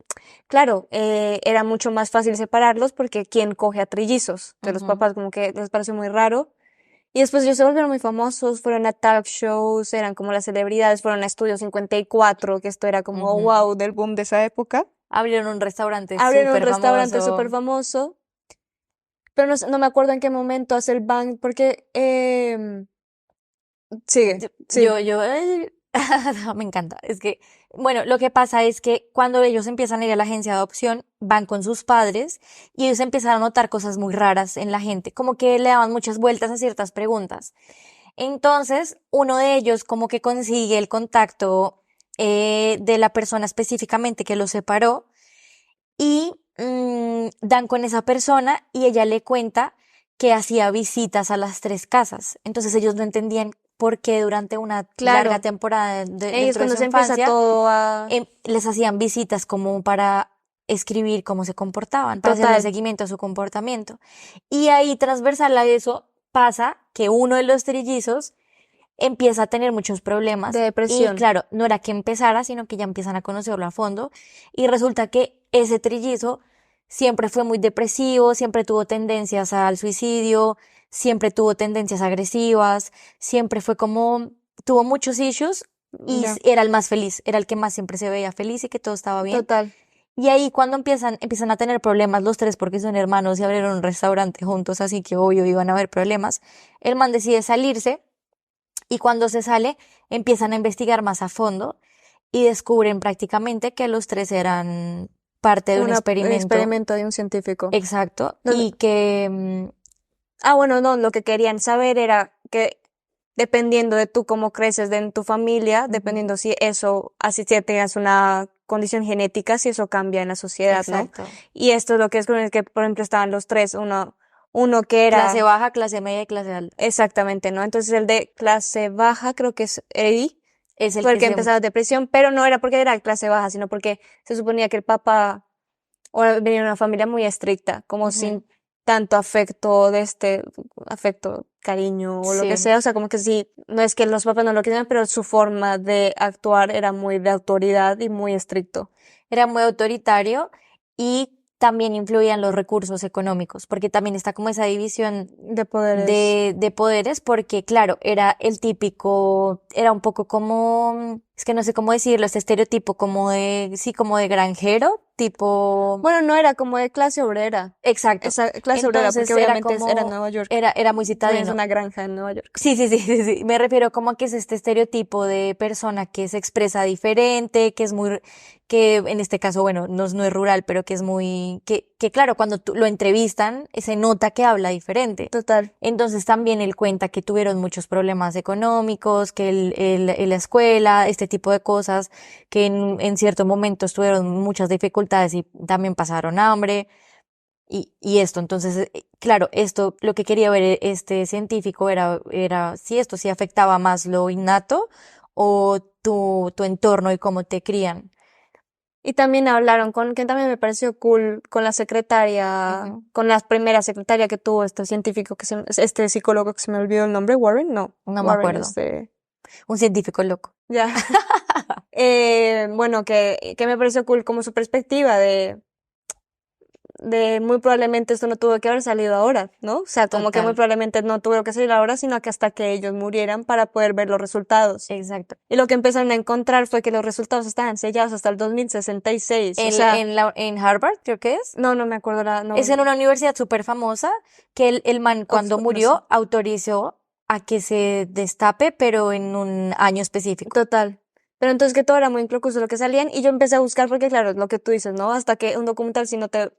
claro, era mucho más fácil separarlos porque ¿quién coge a trillizos? Entonces los ujú. papás como que les pareció muy raro. Y después ellos se volvieron muy famosos, fueron a talk shows, eran como las celebridades, fueron a Estudio 54, que esto era como Ujú. wow del boom de esa época. Abrieron un restaurante Abrieron un súper restaurante súper famoso. famoso, pero no me acuerdo en qué momento hace el bang, porque sigue, sí, Ay, me encanta. Es que, bueno, lo que pasa es que cuando ellos empiezan a ir a la agencia de adopción, van con sus padres y ellos empiezan a notar cosas muy raras en la gente, como que le daban muchas vueltas a ciertas preguntas. Entonces, uno de ellos como que consigue el contacto de la persona específicamente que los separó y dan con esa persona y ella le cuenta que hacía visitas a las tres casas. Entonces ellos no entendían por qué durante una larga claro. temporada Ahí es dentro de cuando su se empieza infancia todo a... les hacían visitas como para escribir cómo se comportaban, para hacerle Total, seguimiento a su comportamiento. Y ahí transversal a eso pasa que uno de los trillizos empieza a tener muchos de problemas. Y depresión. claro, no era que empezara, sino que ya empiezan a conocerlo a fondo. Y resulta que ese trillizo siempre fue muy depresivo, siempre tuvo tendencias al suicidio, siempre tuvo tendencias agresivas, siempre fue como, tuvo muchos issues y Ya, era el más feliz, era el que más siempre se veía feliz y que todo estaba bien. total. Y ahí cuando empiezan a tener problemas los tres porque son hermanos y abrieron un restaurante juntos, así que obvio iban a haber problemas, el man decide salirse y cuando se sale, empiezan a investigar más a fondo y descubren prácticamente que los tres eran parte de un Un experimento experimento de un científico. exacto No, y que bueno, no, lo que querían saber era que dependiendo de tú cómo creces en tu familia, ujú, dependiendo si eso, así si tengas una condición genética, si eso cambia en la sociedad, ¿no? exacto. Y esto es lo que es con el que, por ejemplo, estaban los tres, uno que Clase era, baja, clase media y clase alta. exactamente, ¿no? Entonces el de clase baja, creo que es Eddie, Es el fue el que que se... empezó la depresión, pero no era porque era clase baja, sino porque se suponía que el papá venía de una familia muy estricta, como Ujú, sin tanto afecto afecto, cariño o lo que sí, sea, o sea, como que sí, no es que los papás no lo quisieran, pero su forma de actuar era muy de autoridad y muy estricto. era muy autoritario y también influían los recursos económicos, porque también está como esa división De poderes. de poderes, porque claro, era el típico, era un poco como, es que no sé cómo decirlo, este estereotipo como de, sí, como de granjero, Tipo, Bueno, no era como de clase obrera. exacto. Esa clase obrera, Entonces porque era obviamente era en como, Nueva York. era muy Es citadino. una granja en Nueva York. Sí, sí, sí, sí, sí. Me refiero como a que es este estereotipo de persona que se expresa diferente, que es muy, que en este caso, bueno, no es rural, pero que es muy, que claro, cuando lo entrevistan, se nota que habla diferente. Total. Entonces también él cuenta que tuvieron muchos problemas económicos, que la escuela, este tipo de cosas, que en ciertos momentos tuvieron muchas dificultades y también pasaron hambre. Y esto, entonces, claro, esto, lo que quería ver este científico era si esto sí afectaba más lo innato o tu entorno y cómo te crían. Y también hablaron que también me pareció cool, con la secretaria, Ujú. con la primera secretaria que tuvo este científico, este psicólogo que se me olvidó el nombre, Warren, no, No me Warren, acuerdo. este, Un científico loco. ya. Bueno, que me pareció cool como su perspectiva de muy probablemente esto no tuvo que haber salido ahora, ¿no? O sea, como que muy Total. probablemente no tuvieron que salir ahora, sino que hasta que ellos murieran para poder ver los resultados. Exacto. Y lo que empezaron a encontrar fue que los resultados estaban sellados hasta el 2066. O sea, En Harvard, creo que es. no me acuerdo Es en una universidad súper famosa que el man cuando no sé. murió autorizó a que se destape, pero en un año específico. Total. Pero entonces que todo era muy inconcluso lo que salían y yo empecé a buscar porque claro, es lo que tú dices, ¿no? Hasta que un documental si no te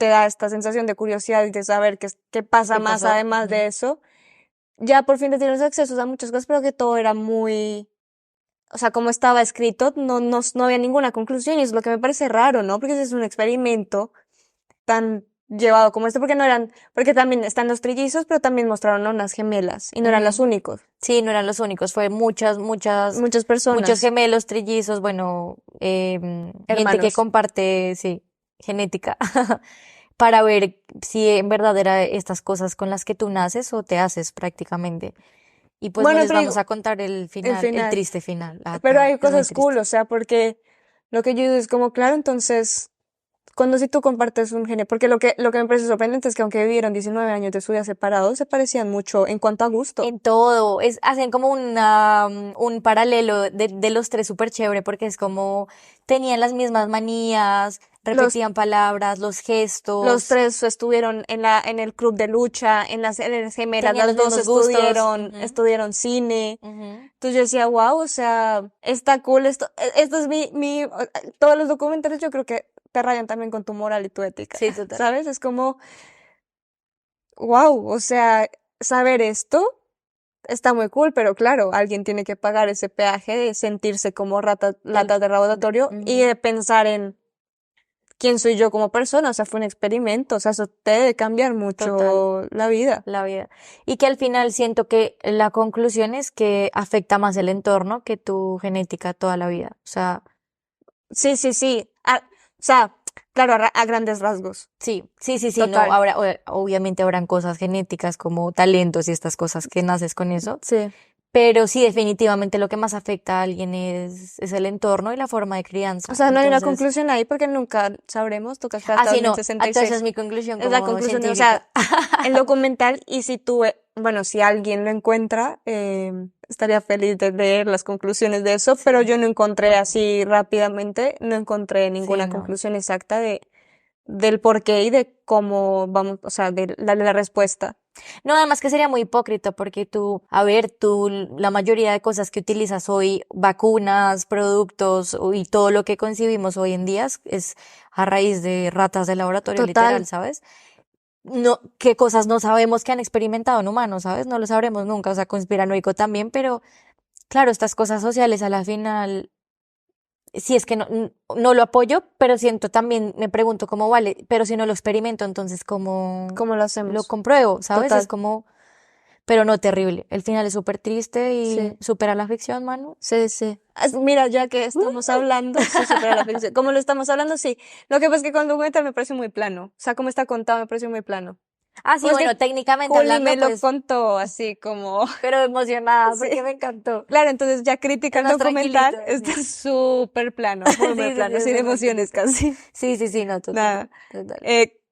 da esta sensación de curiosidad y de saber qué pasa ¿Qué más pasó? además Ujú. de eso, ya por fin te tienes acceso a muchas cosas, pero que todo era muy, o sea, como estaba escrito, no había ninguna conclusión y es lo que me parece raro, ¿no? Porque ese es un experimento tan llevado como este, porque también están los trillizos, pero también mostraron a unas gemelas y no eran los Ujú. únicos, Sí, no eran los únicos, fue muchas, muchas muchos personas, gemelos, trillizos, bueno, gente que hermanos. comparte, sí, genética, para ver si en verdad era estas cosas con las que tú naces o te haces prácticamente. Y pues no Bueno, les pero vamos a contar el el final, el final. triste final. Pero Ajá, hay es muy cosas cool, triste. o sea, porque lo que yo digo es como, claro, entonces, cuando si tú compartes un gene, porque lo que me parece sorprendente es que aunque vivieron 19 años de su vida separados, se parecían mucho en cuanto a gusto. En todo, hacen como un paralelo de los tres súper chévere porque es como tenían las mismas manías, Los, repetían palabras, los los gestos, tres estuvieron en el club de lucha, en las gemelas, tenían las los dos mismos gustos. estudiaron cine. Ujú. Entonces yo decía, wow, o sea, está cool esto es todos los documentales yo creo que te rayan también con tu moral y tu ética, Sí, total. ¿sabes? Es como, wow, o sea, saber esto está muy cool, pero claro, alguien tiene que pagar ese peaje de sentirse como latas de laboratorio y Ujú. de pensar en quién soy yo como persona, o sea, fue un experimento, o sea, eso te debe cambiar Total, mucho la vida. la vida. Y que al final siento que la conclusión es que afecta más el entorno que tu genética toda la vida. O sea, Sí, sí, sí. O sea, claro, a grandes rasgos. sí, sí, sí, sí, no, Total. ahora obviamente habrán cosas genéticas como talentos y estas cosas que naces con eso, Sí. pero sí, definitivamente lo que más afecta a alguien es el entorno y la forma de O crianza. sea, no hay una Entonces, conclusión ahí porque nunca sabremos, toca esperar hasta así no, entonces 2066. es mi conclusión Es la como conclusión o científica. sea, el documental y si tú, bueno, si alguien lo encuentra, estaría feliz de leer las conclusiones de eso, pero Sí, yo no encontré así rápidamente, no encontré sí, ninguna no. conclusión exacta del por qué y de cómo vamos, o sea, de la respuesta. No, además que sería muy hipócrita porque tú, a ver, la mayoría de cosas que utilizas hoy, vacunas, productos y todo lo que concibimos hoy en día es a raíz de ratas de laboratorio literal, Total, ¿sabes? No, qué cosas no sabemos que han experimentado en humanos, ¿sabes? No lo sabremos nunca, o sea, conspiranoico también, pero claro, estas cosas sociales a la final, sí es que no lo apoyo, pero siento también, me pregunto cómo vale, pero si no lo experimento, entonces cómo ¿cómo lo lo hacemos? compruebo, ¿sabes? Es Total, como, pero no terrible. El final es súper triste y sí. supera la ficción, Manu. Sí, sí. Mira, ya que estamos hablando, sí, supera la ficción. Como lo estamos hablando, sí. Lo que pasa es que con el documental me parece muy plano. O sea, como está contado, me parece muy plano. Ah, sí, Como es bueno, que técnicamente Juli hablando, me lo pues, contó así como, pero emocionada porque sí. me encantó. Claro, entonces ya crítica Es el más tranquilito, documental, está sí. súper plano, Sí, muy sí, sí, plano, es sin muy emociones tranquilito. casi. Sí, sí, sí, no, total, Nada. total.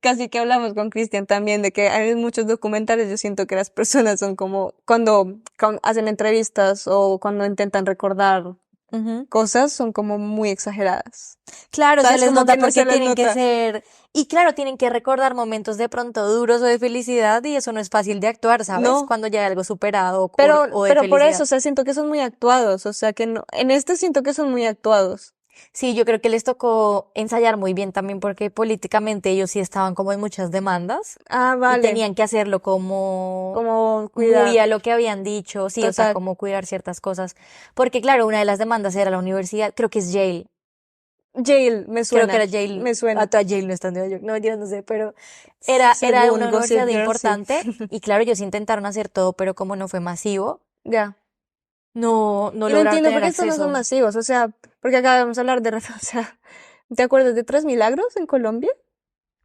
Casi que hablamos con Cristian también de que hay muchos documentales, yo siento que las personas son como, cuando hacen entrevistas o cuando intentan recordar Ujú. cosas son como muy exageradas. Claro, se ¿Sabes? les Como nota que no porque se les tienen que nota. ser, y claro, tienen que recordar momentos de pronto duros o de felicidad y eso no es fácil de actuar, ¿sabes? No, Cuando ya hay algo superado o de pero por eso, felicidad. o sea, siento que son muy actuados, o sea, que no, en este siento que son muy actuados. Sí, yo creo que les tocó ensayar muy bien también porque políticamente ellos sí estaban como en muchas demandas Ah, y vale, tenían que hacerlo como como muy cuidar, a lo que habían dicho, sí, o sea, total. como cuidar ciertas cosas. Porque claro, una de las demandas era la universidad, creo que es Yale, Yale, creo que era me Yale, suena. toda Yale no está en Nueva York, no, yo no sé, pero era Según una Gossip universidad Girl, sí. importante y claro, ellos intentaron hacer todo, pero como no fue masivo, Ya. no Y no lograron entiendo por tener qué estos no son acceso. masivos, o sea, porque acá vamos a hablar de, o sea, ¿te acuerdas de Tres Milagros en Colombia?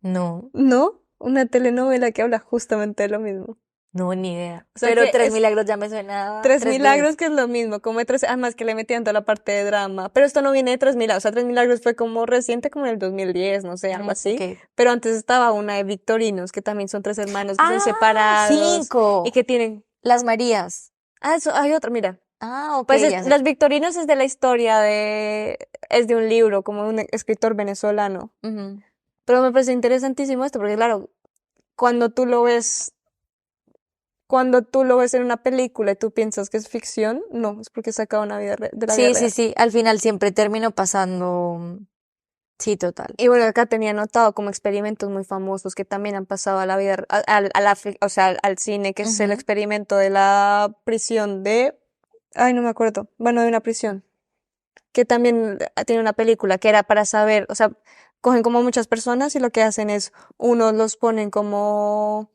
No, ¿No? Una telenovela que habla justamente de lo mismo. no, ni idea. O sea Pero que Tres es Milagros ya me suena Tres tres Milagros veces. que es lo mismo, como de tres, además que le metían toda la parte de drama. Pero esto no viene de Tres Milagros, o sea, Tres Milagros fue como reciente, como en el 2010, no sé, algo Ok. así. Pero antes estaba una de Victorinos, que también son tres hermanos que son Ah, separados y 5. que tienen... Las Marías. Ah, eso, hay otra, mira. Ah, ok, Pues ya sé. Los Victorinos es de la historia de... Es de un libro, como de un escritor venezolano. Ujú. Pero me parece interesantísimo esto, porque claro, cuando tú lo ves, cuando tú lo ves en una película y tú piensas que es ficción, no, es porque saca una vida de la vida Sí, sí, real. sí. Al final siempre terminó pasando. Sí, total. Y bueno, acá tenía notado como experimentos muy famosos que también han pasado a la vida, a la, o sea, al cine, que es el Ujú, experimento de la prisión de, ay, no me acuerdo, bueno, de una prisión, que también tiene una película que era para saber, o sea, cogen como muchas personas y lo que hacen es, unos los ponen como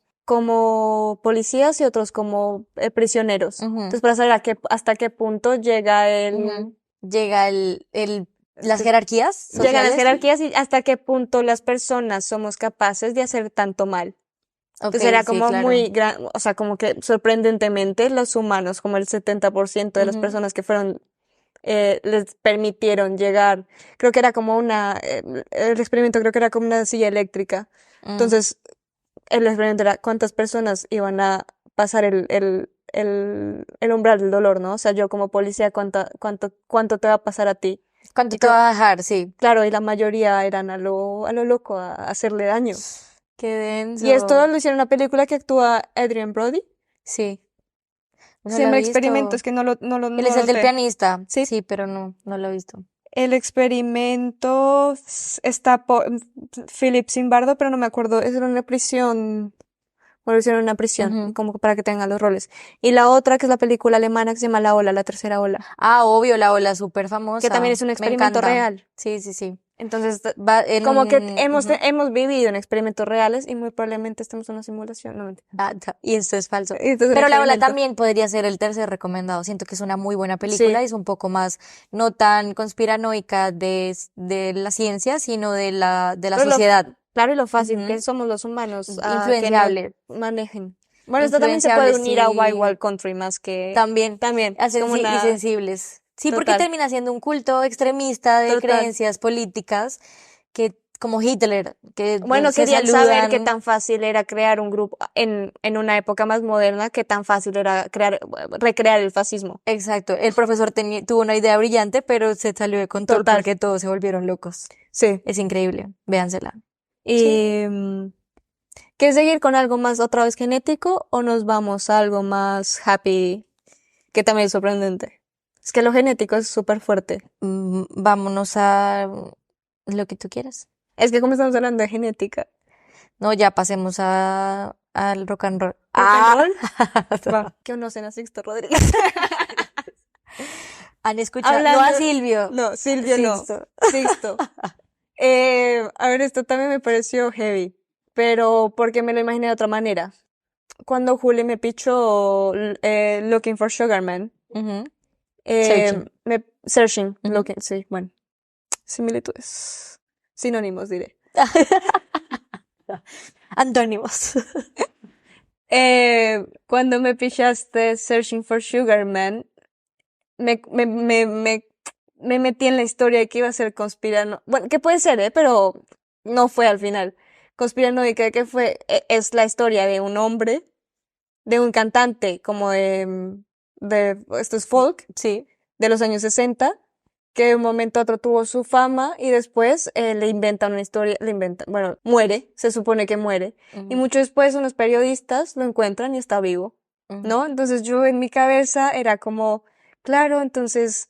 policías y otros como prisioneros. ujú, Entonces, para saber hasta qué punto llega ujú. Llega las jerarquías llegan las sociales. jerarquías y hasta qué punto las personas somos capaces de hacer tanto mal. Ok, Entonces era sí, como claro. muy gran, o sea, como que sorprendentemente los humanos, como el 70% de las Ujú, personas que fueron les permitieron llegar. Creo que era como el experimento creo que era como una silla eléctrica. mm. Entonces, el experimento era cuántas personas iban a pasar el umbral del dolor, ¿no? O sea, yo como policía, cuánto te va a pasar a ti? ¿Cuánto Y te creo, va a dejar? Sí. claro, y la mayoría eran a lo loco, a hacerle daño. Qué Y esto denso. lo hicieron en una película que actúa Adrian Brody. Sí. No Se lo he llama Experimento, visto. es que no lo, no lo, Él es no el del noté. pianista. Sí. Sí, pero no lo he visto. El experimento está por Philip Zimbardo, pero no me acuerdo. Es en una prisión. Bueno, lo hicieron en una prisión, Ujú. como para que tengan los roles. Y la otra, que es la película alemana que se llama La Ola, la tercera ola, Ah, obvio, la ola súper que también famosa. es un Me experimento encanta. real. Sí, sí, sí. Entonces, Va como que en... ujú. hemos vivido en experimentos reales y muy probablemente estemos en una simulación. No, mentira. Y esto es falso. Esto es un Pero la ola experimento. también podría ser el tercer recomendado. Siento que es una muy buena película Sí, y es un poco más, no tan conspiranoica de la ciencia, sino de la pero sociedad. claro, y lo fácil que Ujú. somos los humanos a que nos Influenciable. manejen. Bueno, esto también se puede Influenciable, unir a Wild sí. Wild Country más que También. también. Es Hacen, como sí, y una sensibles. Sí, porque total, termina siendo un culto extremista de total. creencias políticas que, como Hitler, que Bueno, se querían saber qué saludan. tan fácil era crear un grupo en una época más moderna, qué tan fácil era recrear el fascismo. Exacto. El profesor tuvo una idea brillante, pero se salió de control Total, porque todos se volvieron locos. sí. Es increíble. Véansela. Sí. Y ¿quieres seguir con algo más otra vez genético o nos vamos a algo más happy que también es sorprendente? Es que lo genético es súper fuerte. Vámonos a lo que tú quieras. Es que como estamos hablando de genética, No, ya pasemos al rock and roll. rock and Ah. roll, va, que conocen a Sixto Rodríguez. Han escuchado. No Hablando, a Silvio. no, Silvio no, Sixto. Sixto. A ver, esto también me pareció heavy, pero porque me lo imaginé de otra manera. Cuando Juli me pichó Looking for Sugar Man, Ujú. Searching. Searching, Ujú. Looking, sí, bueno, similitudes, sinónimos diré. Antónimos. Cuando me pichaste Searching for Sugar Man, me, me, me, me, me metí en la historia de que iba a ser conspirano. Bueno, que puede ser, pero no fue al final. Conspiranoica, que fue, es la historia de un hombre, de un cantante, como esto es folk, Sí. de los años 60, que de un momento a otro tuvo su fama y después le inventan una historia, bueno, muere, se supone que muere. Y mucho después unos periodistas lo encuentran y está vivo, ¿no? Entonces yo en mi cabeza era como, claro, entonces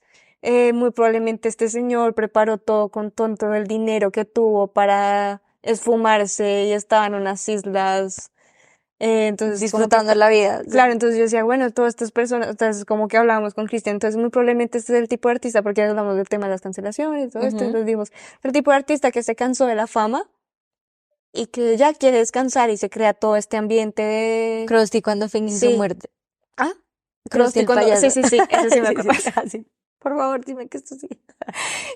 muy probablemente este señor preparó todo con todo el dinero que tuvo para esfumarse y estaba en unas islas. Entonces, como que, Disfrutando la vida. claro, entonces yo decía, bueno, todas estas personas, entonces como que hablábamos con Cristian, entonces muy probablemente este es el tipo de artista, porque ya hablamos del tema de las cancelaciones y todo esto, Ujú. entonces dijimos, el tipo de artista que se cansó de la fama y que ya quiere descansar y se crea todo este ambiente de... Krusty cuando fingió su Sí. muerte. Ah, Krusty el cuando... payaso. Sí, ese sí me Sí, acuerdo. sí, sí. Por favor, dime que esto sí.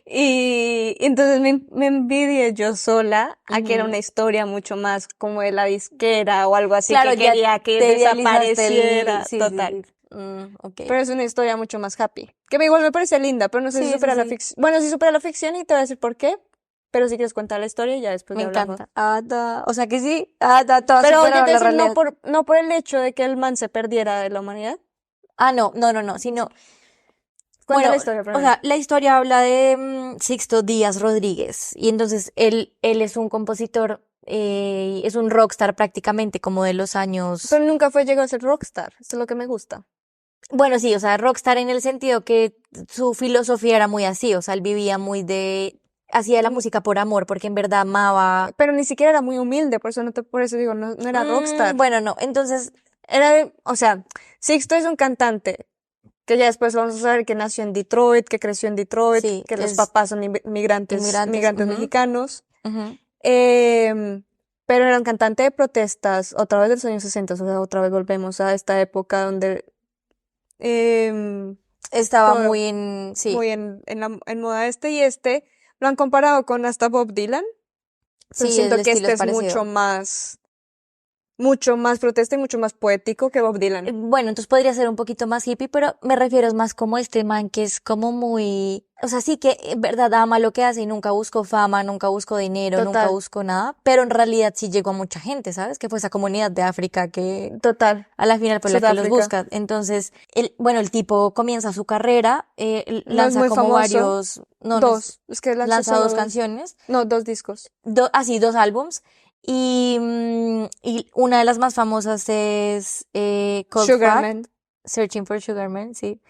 Y entonces me envidié yo sola a que era Ujú. una historia mucho más como de la disquera o algo así Claro, que ya quería que te idealizaste desapareciera, sí, total. sí. Ok. Pero es una historia mucho más happy. Que igual me parece linda, pero no sé si Sí, supera la sí. ficción. Bueno, sí supera la ficción y te voy a decir por qué. Pero si quieres contar la historia y ya después Me le hablamos. encanta. O sea que sí, toda Pero yo superado te la decir, realidad. no por el hecho de que el man se perdiera de la humanidad. No, sino, Cuenta la bueno, historia o primero. sea, la historia habla de Sixto Díaz Rodríguez, y entonces él es un compositor, es un rockstar prácticamente como de los años, Pero nunca fue llegado a ser rockstar. Eso es lo que me gusta. bueno, sí, o sea, rockstar en el sentido que su filosofía era muy así, o sea, él vivía muy hacía la Mm, música por amor, porque en verdad amaba. Pero ni siquiera era muy humilde, por eso por eso digo, no era rockstar. Bueno, no, entonces, O sea, Sixto es un cantante que ya después vamos a saber que nació en Detroit, que creció en Detroit, sí, que los es papás son inmigrantes. migrantes mexicanos. Ujú. Em, pero era un cantante de protestas, otra vez de los años 60, o sea, otra vez volvemos a esta época donde em, Estaba todo muy en, sí, muy en moda y este lo han comparado con hasta Bob Dylan, pero sí, el siento que estilo este es es parecido. mucho más protesta y mucho más poético que Bob Dylan. Bueno, entonces podría ser un poquito más hippie, pero me refiero es más como este man que es como muy, o sea, sí que en verdad ama lo que hace y nunca buscó fama, nunca buscó dinero, nunca Total, buscó nada, pero en realidad sí llegó a mucha gente, ¿sabes? Que fue esa comunidad de África que total. a la final fue la que los Sudáfrica. busca. Entonces, bueno, el tipo comienza su carrera, No es lanza muy como famoso. varios, no Es que lanzó lanza solo dos canciones, no, dos discos. así, dos álbums. Y una de las más famosas es Cold Fact, Sugarman, Searching for Sugar Man, sí.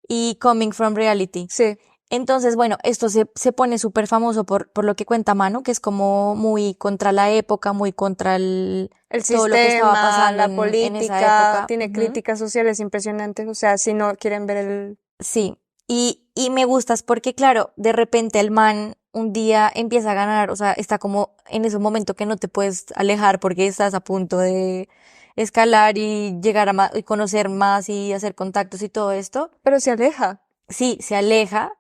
Y Coming from Reality. sí. Entonces, bueno, esto se pone súper famoso por lo que cuenta Manu, que es como muy contra la época, muy contra El todo lo que estaba sistema, pasando la en esa política, época. tiene Ujú. críticas sociales impresionantes. O sea, si no quieren ver el... Sí. Y me gustas porque, claro, de repente el man un día empieza a ganar, o sea, está como en ese momento que no te puedes alejar porque estás a punto de escalar y llegar a y conocer más y hacer contactos y todo esto. Pero se aleja. Sí, se aleja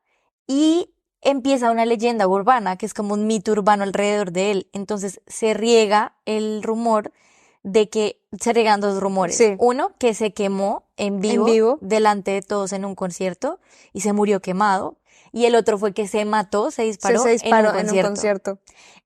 y empieza una leyenda urbana, que es como un mito urbano alrededor de él. Entonces se riega el rumor de que, se riegan dos rumores. Sí, Uno, que se quemó en en vivo vivo. delante de todos en un concierto y se murió quemado. Y el otro fue que se mató, se Se disparó en un disparó en un concierto. concierto.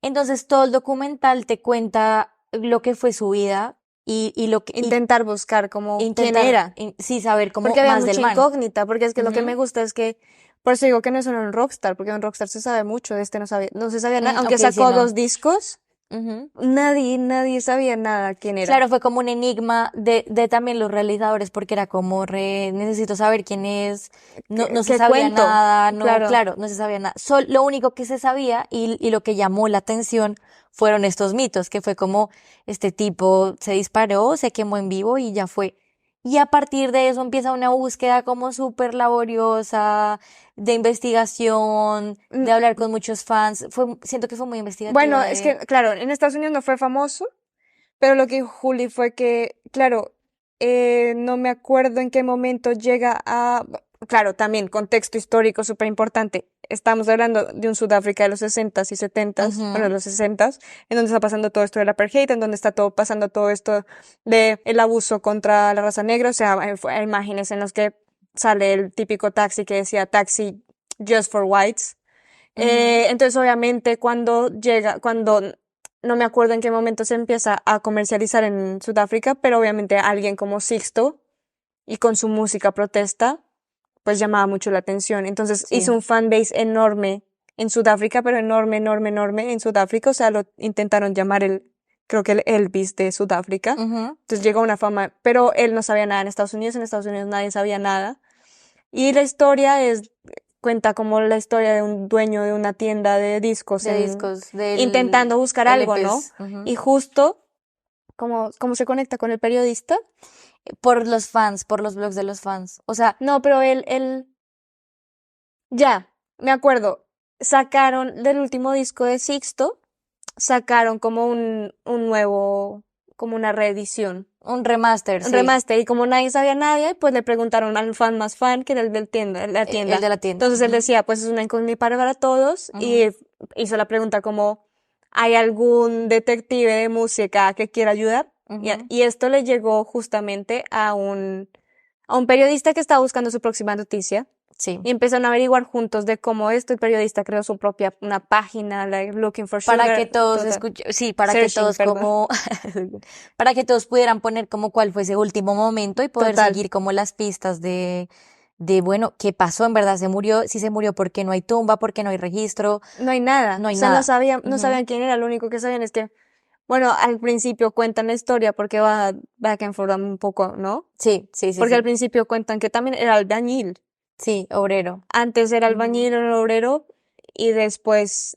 Entonces todo el documental te cuenta lo que fue su vida y lo que Intentar buscar como quién intentar era. sí saber como Porque había más del mucha man. incógnita, porque es que lo que me Ujú. gusta es que, por eso digo que no es solo un rockstar, porque un rockstar se sabe mucho, de este no se sabía nada, aunque Ok, sí, sacó no. dos discos, Ujú. nadie sabía nada quién era. Claro, fue como un enigma de también los realizadores, porque era como necesito saber quién es, no se ¿Qué sabía cuento? nada, no, Claro. claro, no se sabía nada. Lo único que se sabía y lo que llamó la atención fueron estos mitos, que fue como este tipo se disparó, se quemó en vivo y ya fue. Y a partir de eso empieza una búsqueda como súper laboriosa, de investigación, Mm, de hablar con muchos fans. Siento que fue muy Bueno, investigativa es que, claro, en Estados Unidos no fue famoso, pero lo que dijo Juli fue que, claro, no me acuerdo en qué momento llega a, claro, también contexto histórico súper importante. Estamos hablando de un Sudáfrica de los 60s y 70s, bueno, de Ujú. los 60s, en donde está pasando todo esto del apartheid, en donde está todo pasando todo esto de el abuso contra la raza negra, o sea, hay imágenes en las que sale el típico taxi que decía taxi just for whites. Ujú. Entonces, obviamente, cuando no me acuerdo en qué momento se empieza a comercializar en Sudáfrica, pero obviamente alguien como Sixto y con su música protesta, pues llamaba mucho la atención. Entonces Sí. hizo un fanbase enorme en Sudáfrica, pero enorme, enorme, enorme en Sudáfrica. O sea, lo intentaron llamar creo que el Elvis de Sudáfrica. Ujú. Entonces llegó a una fama, pero él no sabía nada en Estados Unidos nadie sabía nada. Y la historia cuenta como la historia de un dueño de una tienda de discos De discos, del intentando buscar algo, ¿no? LPs. Ujú. Y justo, ¿cómo se conecta con el periodista? Por los fans, por los blogs de los fans. O sea, No, pero ya, me acuerdo, sacaron del último disco de Sixto, sacaron como un nuevo, como una reedición, un remaster, un sí. remaster, y como nadie sabía nadie, pues le preguntaron al fan más fan, que era el del la El tienda. de la tienda. Entonces él Ujú. decía, pues es una incógnita para todos, y hizo la pregunta como, ¿hay algún detective de música que quiera ayudar? Ujú. Y esto le llegó justamente a un periodista que estaba buscando su próxima noticia. Sí. Y empezaron a averiguar juntos de cómo el periodista creó su propia, una página, like Looking for Para Sugar, que todos total. escuchen, sí, para que Searching, todos perdón. como, para que todos pudieran poner como cuál fue ese último momento y poder Total. seguir como las pistas de bueno, qué pasó, en verdad se murió, si se murió, ¿por qué no hay tumba? ¿Por qué no hay registro? No hay nada. No hay O sea, nada. no Ujú. sabían quién era, lo único que sabían es que, bueno, al principio cuentan la historia porque va back and forth un poco, ¿no? Sí, sí, sí, Porque al sí. principio cuentan que también era albañil. Sí, obrero. Antes era Ujú. albañil o obrero y después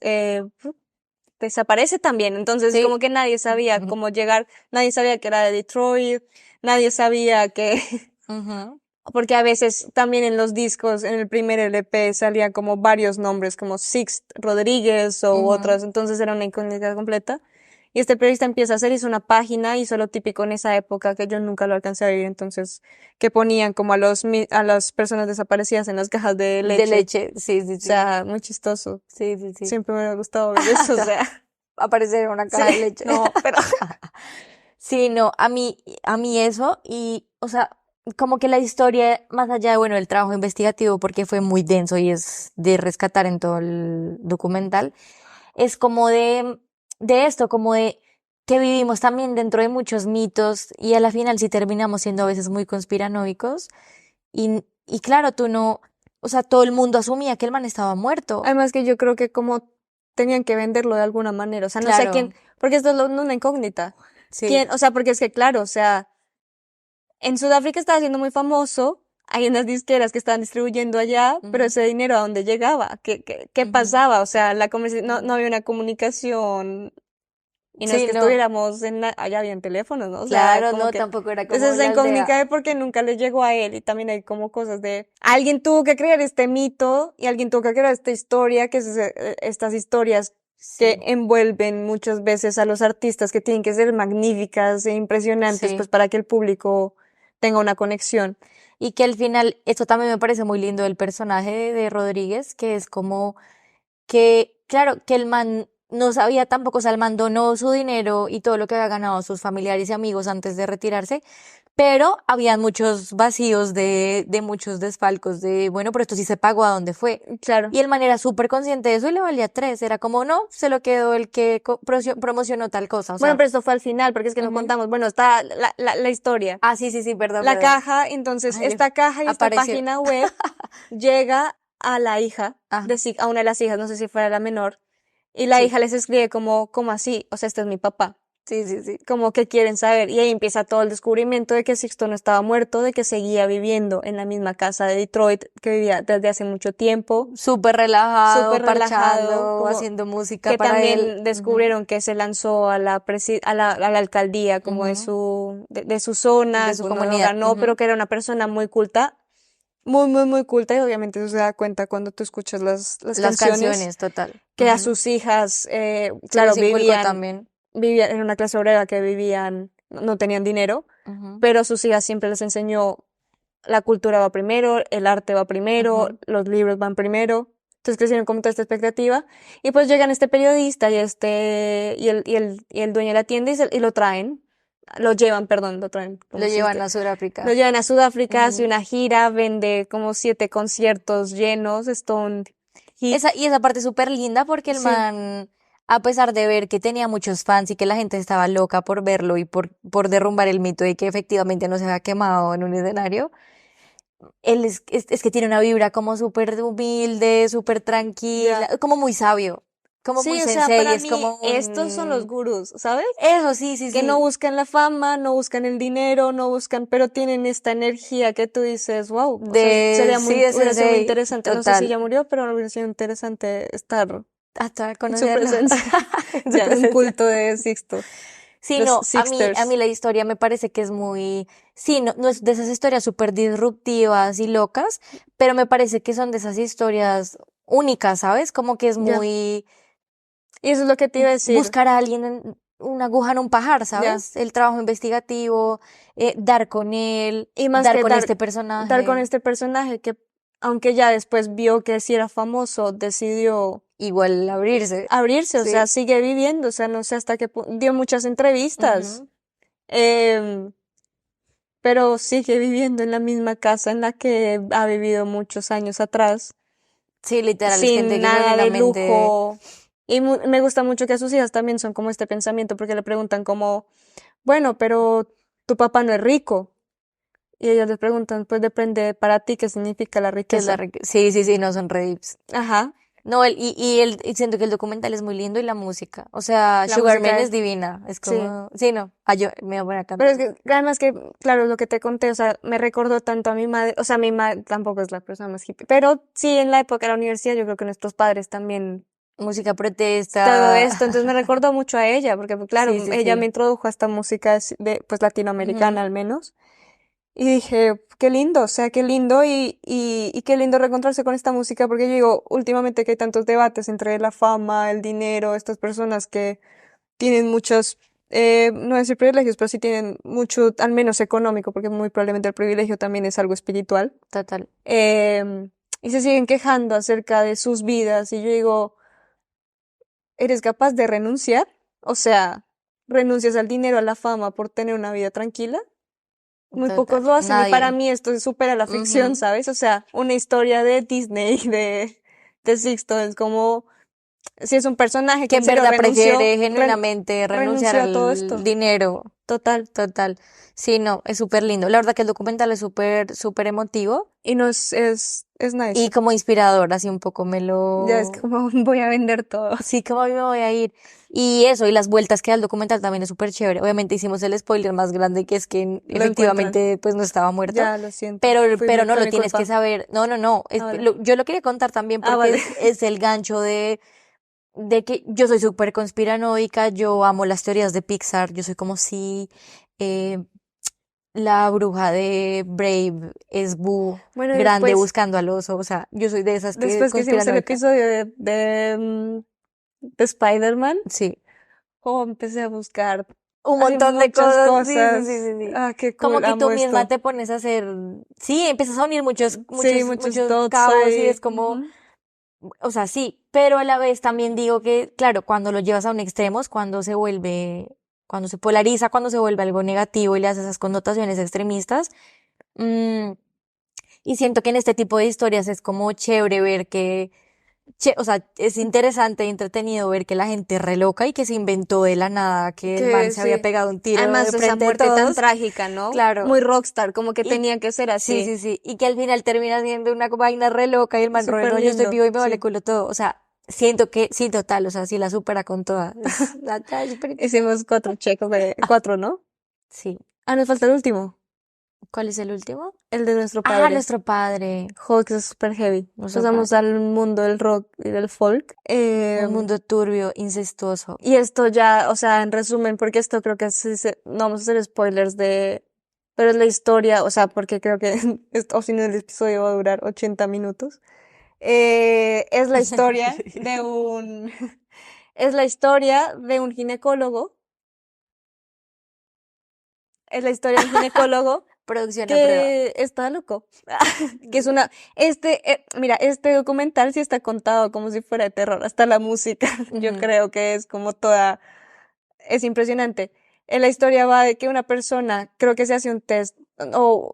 desaparece también. Entonces, Sí. como que nadie sabía Ujú. cómo llegar, nadie sabía que era de Detroit, nadie sabía que, Ujú. porque a veces también en los discos, en el primer LP salían como varios nombres, como Sixt Rodríguez o Ujú. otros, entonces era una incógnita completa. Y este periodista empieza a hacer, hizo una página, hizo lo típico en esa época que yo nunca lo alcancé a vivir, entonces, que ponían como a las personas desaparecidas en las cajas de De leche. leche, sí, sí, O sí. sea, muy chistoso. Sí, sí, sí. Siempre me ha gustado ver eso, o sea. Aparecer en una caja de Sí, leche. no, pero Sí, no, a mí eso y, o sea, como que la historia, más allá de, bueno, el trabajo investigativo, porque fue muy denso y es de rescatar en todo el documental, es como de esto, como de que vivimos también dentro de muchos mitos y a la final sí terminamos siendo a veces muy conspiranoicos y claro, tú no, o sea, todo el mundo asumía que el man estaba muerto. además que yo creo que como tenían que venderlo de alguna manera, o sea, no sé Claro, quién, porque esto es una incógnita. sí. ¿Quién? O sea, porque es que claro, o sea, en Sudáfrica estaba siendo muy famoso, hay unas disqueras que estaban distribuyendo allá, pero Ujú, ese dinero ¿a dónde llegaba? ¿Qué ujú, pasaba? O sea, no ujú. había una comunicación. Y no es Sí, que no, estuviéramos allá habían teléfonos, ¿no? O sea, claro, como no, que tampoco era es como esa la incógnita aldea. de por qué nunca le llegó a él y también hay como cosas de alguien tuvo que crear este mito y alguien tuvo que crear esta historia, que es estas historias que Sí, envuelven muchas veces a los artistas que tienen que ser magníficas e impresionantes, pues sí. para que el público tenga una conexión. Y que al final, esto también me parece muy lindo del personaje de Rodríguez, que es como que, claro, que el man no sabía tampoco, o sea, el man donó su dinero y todo lo que había ganado sus familiares y amigos antes de retirarse, pero había muchos vacíos de muchos desfalcos de, bueno, pero esto sí se pagó, ¿a dónde fue? Claro. Y el man era súper consciente de eso y le valía tres, era como, no, se lo quedó el que promocionó tal cosa, o Bueno, sea, pero esto fue al final, porque es que no ujú. contamos. Bueno, está la historia. Ah, sí, sí, sí, perdón, La perdón. caja, entonces Ay, esta caja y esta apareció. página web llega a la hija Ah, a una de las hijas, no sé si fuera la menor, y la sí, hija les escribe como así, o sea, este es mi papá, sí, sí, sí. como que quieren saber, y ahí empieza todo el descubrimiento de que Sixto no estaba muerto, de que seguía viviendo en la misma casa de Detroit, que vivía desde hace mucho tiempo, Súper relajado, súper relajado, parchando, como haciendo música que para él. también Ujú. descubrieron que se lanzó a la alcaldía como de Ujú. su zona, De su no lo comunidad. ganó, pero Ujú. que era una persona muy culta, muy, muy, muy culta, y obviamente eso se da cuenta cuando tú escuchas las Las canciones, canciones, total. que a Ujú. sus hijas, Se claro, les inculcó también. vivían en una clase obrera que vivían, no tenían dinero, Ujú. pero sus hijas siempre les enseñó la cultura va primero, el arte va primero, Ujú. los libros van primero. Entonces crecieron como toda esta expectativa. Y pues llegan este periodista y el dueño de la tienda y lo traen. Lo llevan, perdón, lo traen, Lo como si llevan a Sudáfrica. lo llevan a Sudáfrica, hace Ujú. una gira, vende como 7 conciertos llenos, Stone Hit. Y esa parte súper linda porque el Sí, man, a pesar de ver que tenía muchos fans y que la gente estaba loca por verlo y por derrumbar el mito de que efectivamente no se había quemado en un escenario, él es que tiene una vibra como súper humilde, súper tranquila, Ya. como muy sabio, como muy Sí, o sea, sensei, para es mí como estos son los un... gurús, ¿sabes? Eso, sí, sí, Que no sí, buscan la fama, no buscan el dinero, no buscan, pero tienen esta energía que tú dices, wow, o sea, sí, de hubiera sido muy sensei, interesante, no sé si total, ya murió, pero hubiera sido interesante estar hasta en su conocerlo, presencia, en su ya, en un presencia. culto de Sixto, Sí, los no, a mí Sixters. la historia me parece que es muy, sí, no, no es de esas historias súper disruptivas y locas, pero me parece que son de esas historias únicas, ¿sabes? Como que es Ya. muy Y eso es lo que te iba a decir, buscar a alguien, una aguja en un pajar, ya. ¿sabes? El trabajo investigativo, dar con él, Y más dar que con este dar con personaje, este personaje que, aunque ya después vio que sí era famoso, decidió igual abrirse. abrirse, o sea, Sí. sigue viviendo, o sea, no sé hasta qué dio muchas entrevistas, Ujú. em, pero sigue viviendo en la misma casa en la que ha vivido muchos años atrás, Sí, literal, es gente sin que nada de genuinamente, lujo. Y me gusta mucho que sus hijas también son como este pensamiento, porque le preguntan como, bueno, pero tu papá no es rico. Y ellos les preguntan, pues depende para ti qué significa la que es la... riqueza. Sí, sí, sí, no son re deeps. Ajá, No, y siento que el documental es muy lindo y la música. O sea, la Sugar música Man es es, divina. Es sí. como, sí, no. Ah, yo me voy a poner a Pero cantar. es que, además que, claro, lo que te conté, o sea, me recordó tanto a mi madre, o sea, mi madre tampoco es la persona más hippie, pero sí, en la época de la universidad, yo creo que nuestros padres también, Música todo protesta. esto, entonces me recordó mucho a ella, porque, pues, claro, Sí, sí, ella me sí. introdujo a esta música pues, latinoamericana Ujú. al menos, y dije, qué lindo, o sea, qué lindo, y qué lindo reencontrarse con esta música, porque yo digo, últimamente que hay tantos debates entre la fama, el dinero, estas personas que tienen muchos, no voy a decir privilegios, pero sí tienen mucho, al menos económico, porque muy probablemente el privilegio también es algo espiritual, Total. y se siguen quejando acerca de sus vidas, y yo digo, ¿eres capaz de renunciar? O sea, ¿renuncias al dinero, a la fama por tener una vida tranquila? Muy pocos Total. lo hacen, y para Nadie. mí esto supera la ficción, Ujú. ¿sabes? O sea, una historia de Disney, de Sixto, es como, si es un personaje que Que en en serio verdad prefiere ren- genuinamente renunciar renunció a todo al esto. dinero. Total. Total. Sí, no, es súper lindo. La verdad que el documental es súper, súper emotivo Y no es y nice. como inspirador, así un poco me Ya es lo... como voy a vender todo. Sí, como a mí me voy a ir. Y eso, y las vueltas que da el documental también es súper chévere. Obviamente hicimos el spoiler más grande, que es que Lo encuentran. efectivamente pues no estaba muerto, Ya, lo siento. pero no Fue lo mi tienes que culpa. saber. No, no, no. Ahora. Yo lo quería contar también Ah, porque vale. es el gancho de que yo soy súper conspiranoica, yo amo las teorías de Pixar, yo soy como si eh, la bruja de Brave es Boo Bueno, y grande buscando al oso, o sea, yo soy de esas que después que hicimos el conspiranoica. episodio de Spider-Man, Sí. oh, empecé a buscar Un así montón de muchas cosas, sí, sí, sí, cosas. sí, sí. Ah, qué Como cool, que tú amo misma esto. te pones a hacer, sí, empiezas a unir Sí, muchos muchos dots cabos y es ahí. como, Ujú. o sea, sí, pero a la vez también digo que, claro, cuando lo llevas a un extremo es cuando se vuelve, cuando se polariza, cuando se vuelve algo negativo y le hace esas connotaciones extremistas. Mm, y siento que en este tipo de historias es como chévere ver que, o sea, es interesante y entretenido ver que la gente es re loca y que se inventó de la nada que el man Que se había sí. pegado un tiro de Además, esa frente de muerte tan todos. trágica, ¿no? Claro. Muy rockstar, como que Y tenía que ser sí, así. sí, sí. Y que al final termina siendo una vaina re loca y el man re, Súper no, yo estoy lindo, vivo y me vale sí. culo todo. O sea, siento que sí, total, o sea, sí la supera con todas. Es súper Hicimos cuatro checos de cuatro, ¿no? sí. Ah, nos falta el último, ¿Cuál es el último? el de nuestro Ah, padre. nuestro padre. Hawks es súper heavy. Nuestro Pasamos padre. al mundo del rock y del folk. Un mundo turbio, incestuoso. Y esto ya, o sea, en resumen, porque esto creo que no vamos a hacer spoilers pero es la historia, o sea, porque creo que o si no el episodio va a durar 80 minutos. Es la historia de es la historia de un ginecólogo, es la historia de un ginecólogo Producción a prueba. que está loco, que es mira, este documental sí está contado como si fuera de terror, hasta la música, yo Ujú, creo que es como es impresionante. La historia va de que una persona, creo que se hace un test, o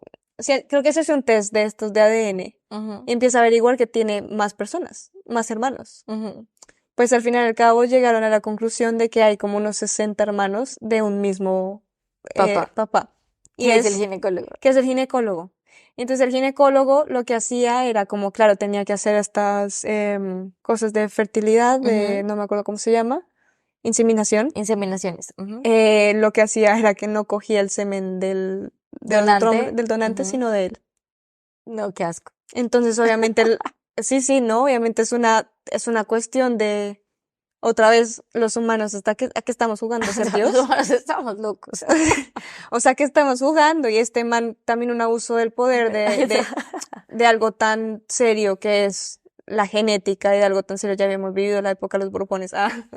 creo que se hace un test de estos de ADN, ujú, y empieza a averiguar que tiene más personas, más hermanos. ujú. Pues al final y al cabo llegaron a la conclusión de que hay como unos 60 hermanos de un mismo Papá, papá. Y que es el ginecólogo. que es el ginecólogo. Entonces el ginecólogo lo que hacía era como, claro, tenía que hacer estas cosas de fertilidad, de, Ujú. no me acuerdo cómo se llama, inseminación. Inseminaciones. Ujú. Lo que hacía era que no cogía el semen del otro hombre, Donante. del donante, Ujú. sino de él. No, qué asco. Entonces, obviamente, sí, sí, ¿no? Obviamente es una cuestión de, otra vez, los humanos, ¿a qué estamos jugando? ¿Ser Los Dios? humanos estamos locos. O sea, ¿qué estamos jugando? Y este man también un abuso del poder de algo tan serio que es la genética y de algo tan serio. Ya habíamos vivido la época de los Borbones.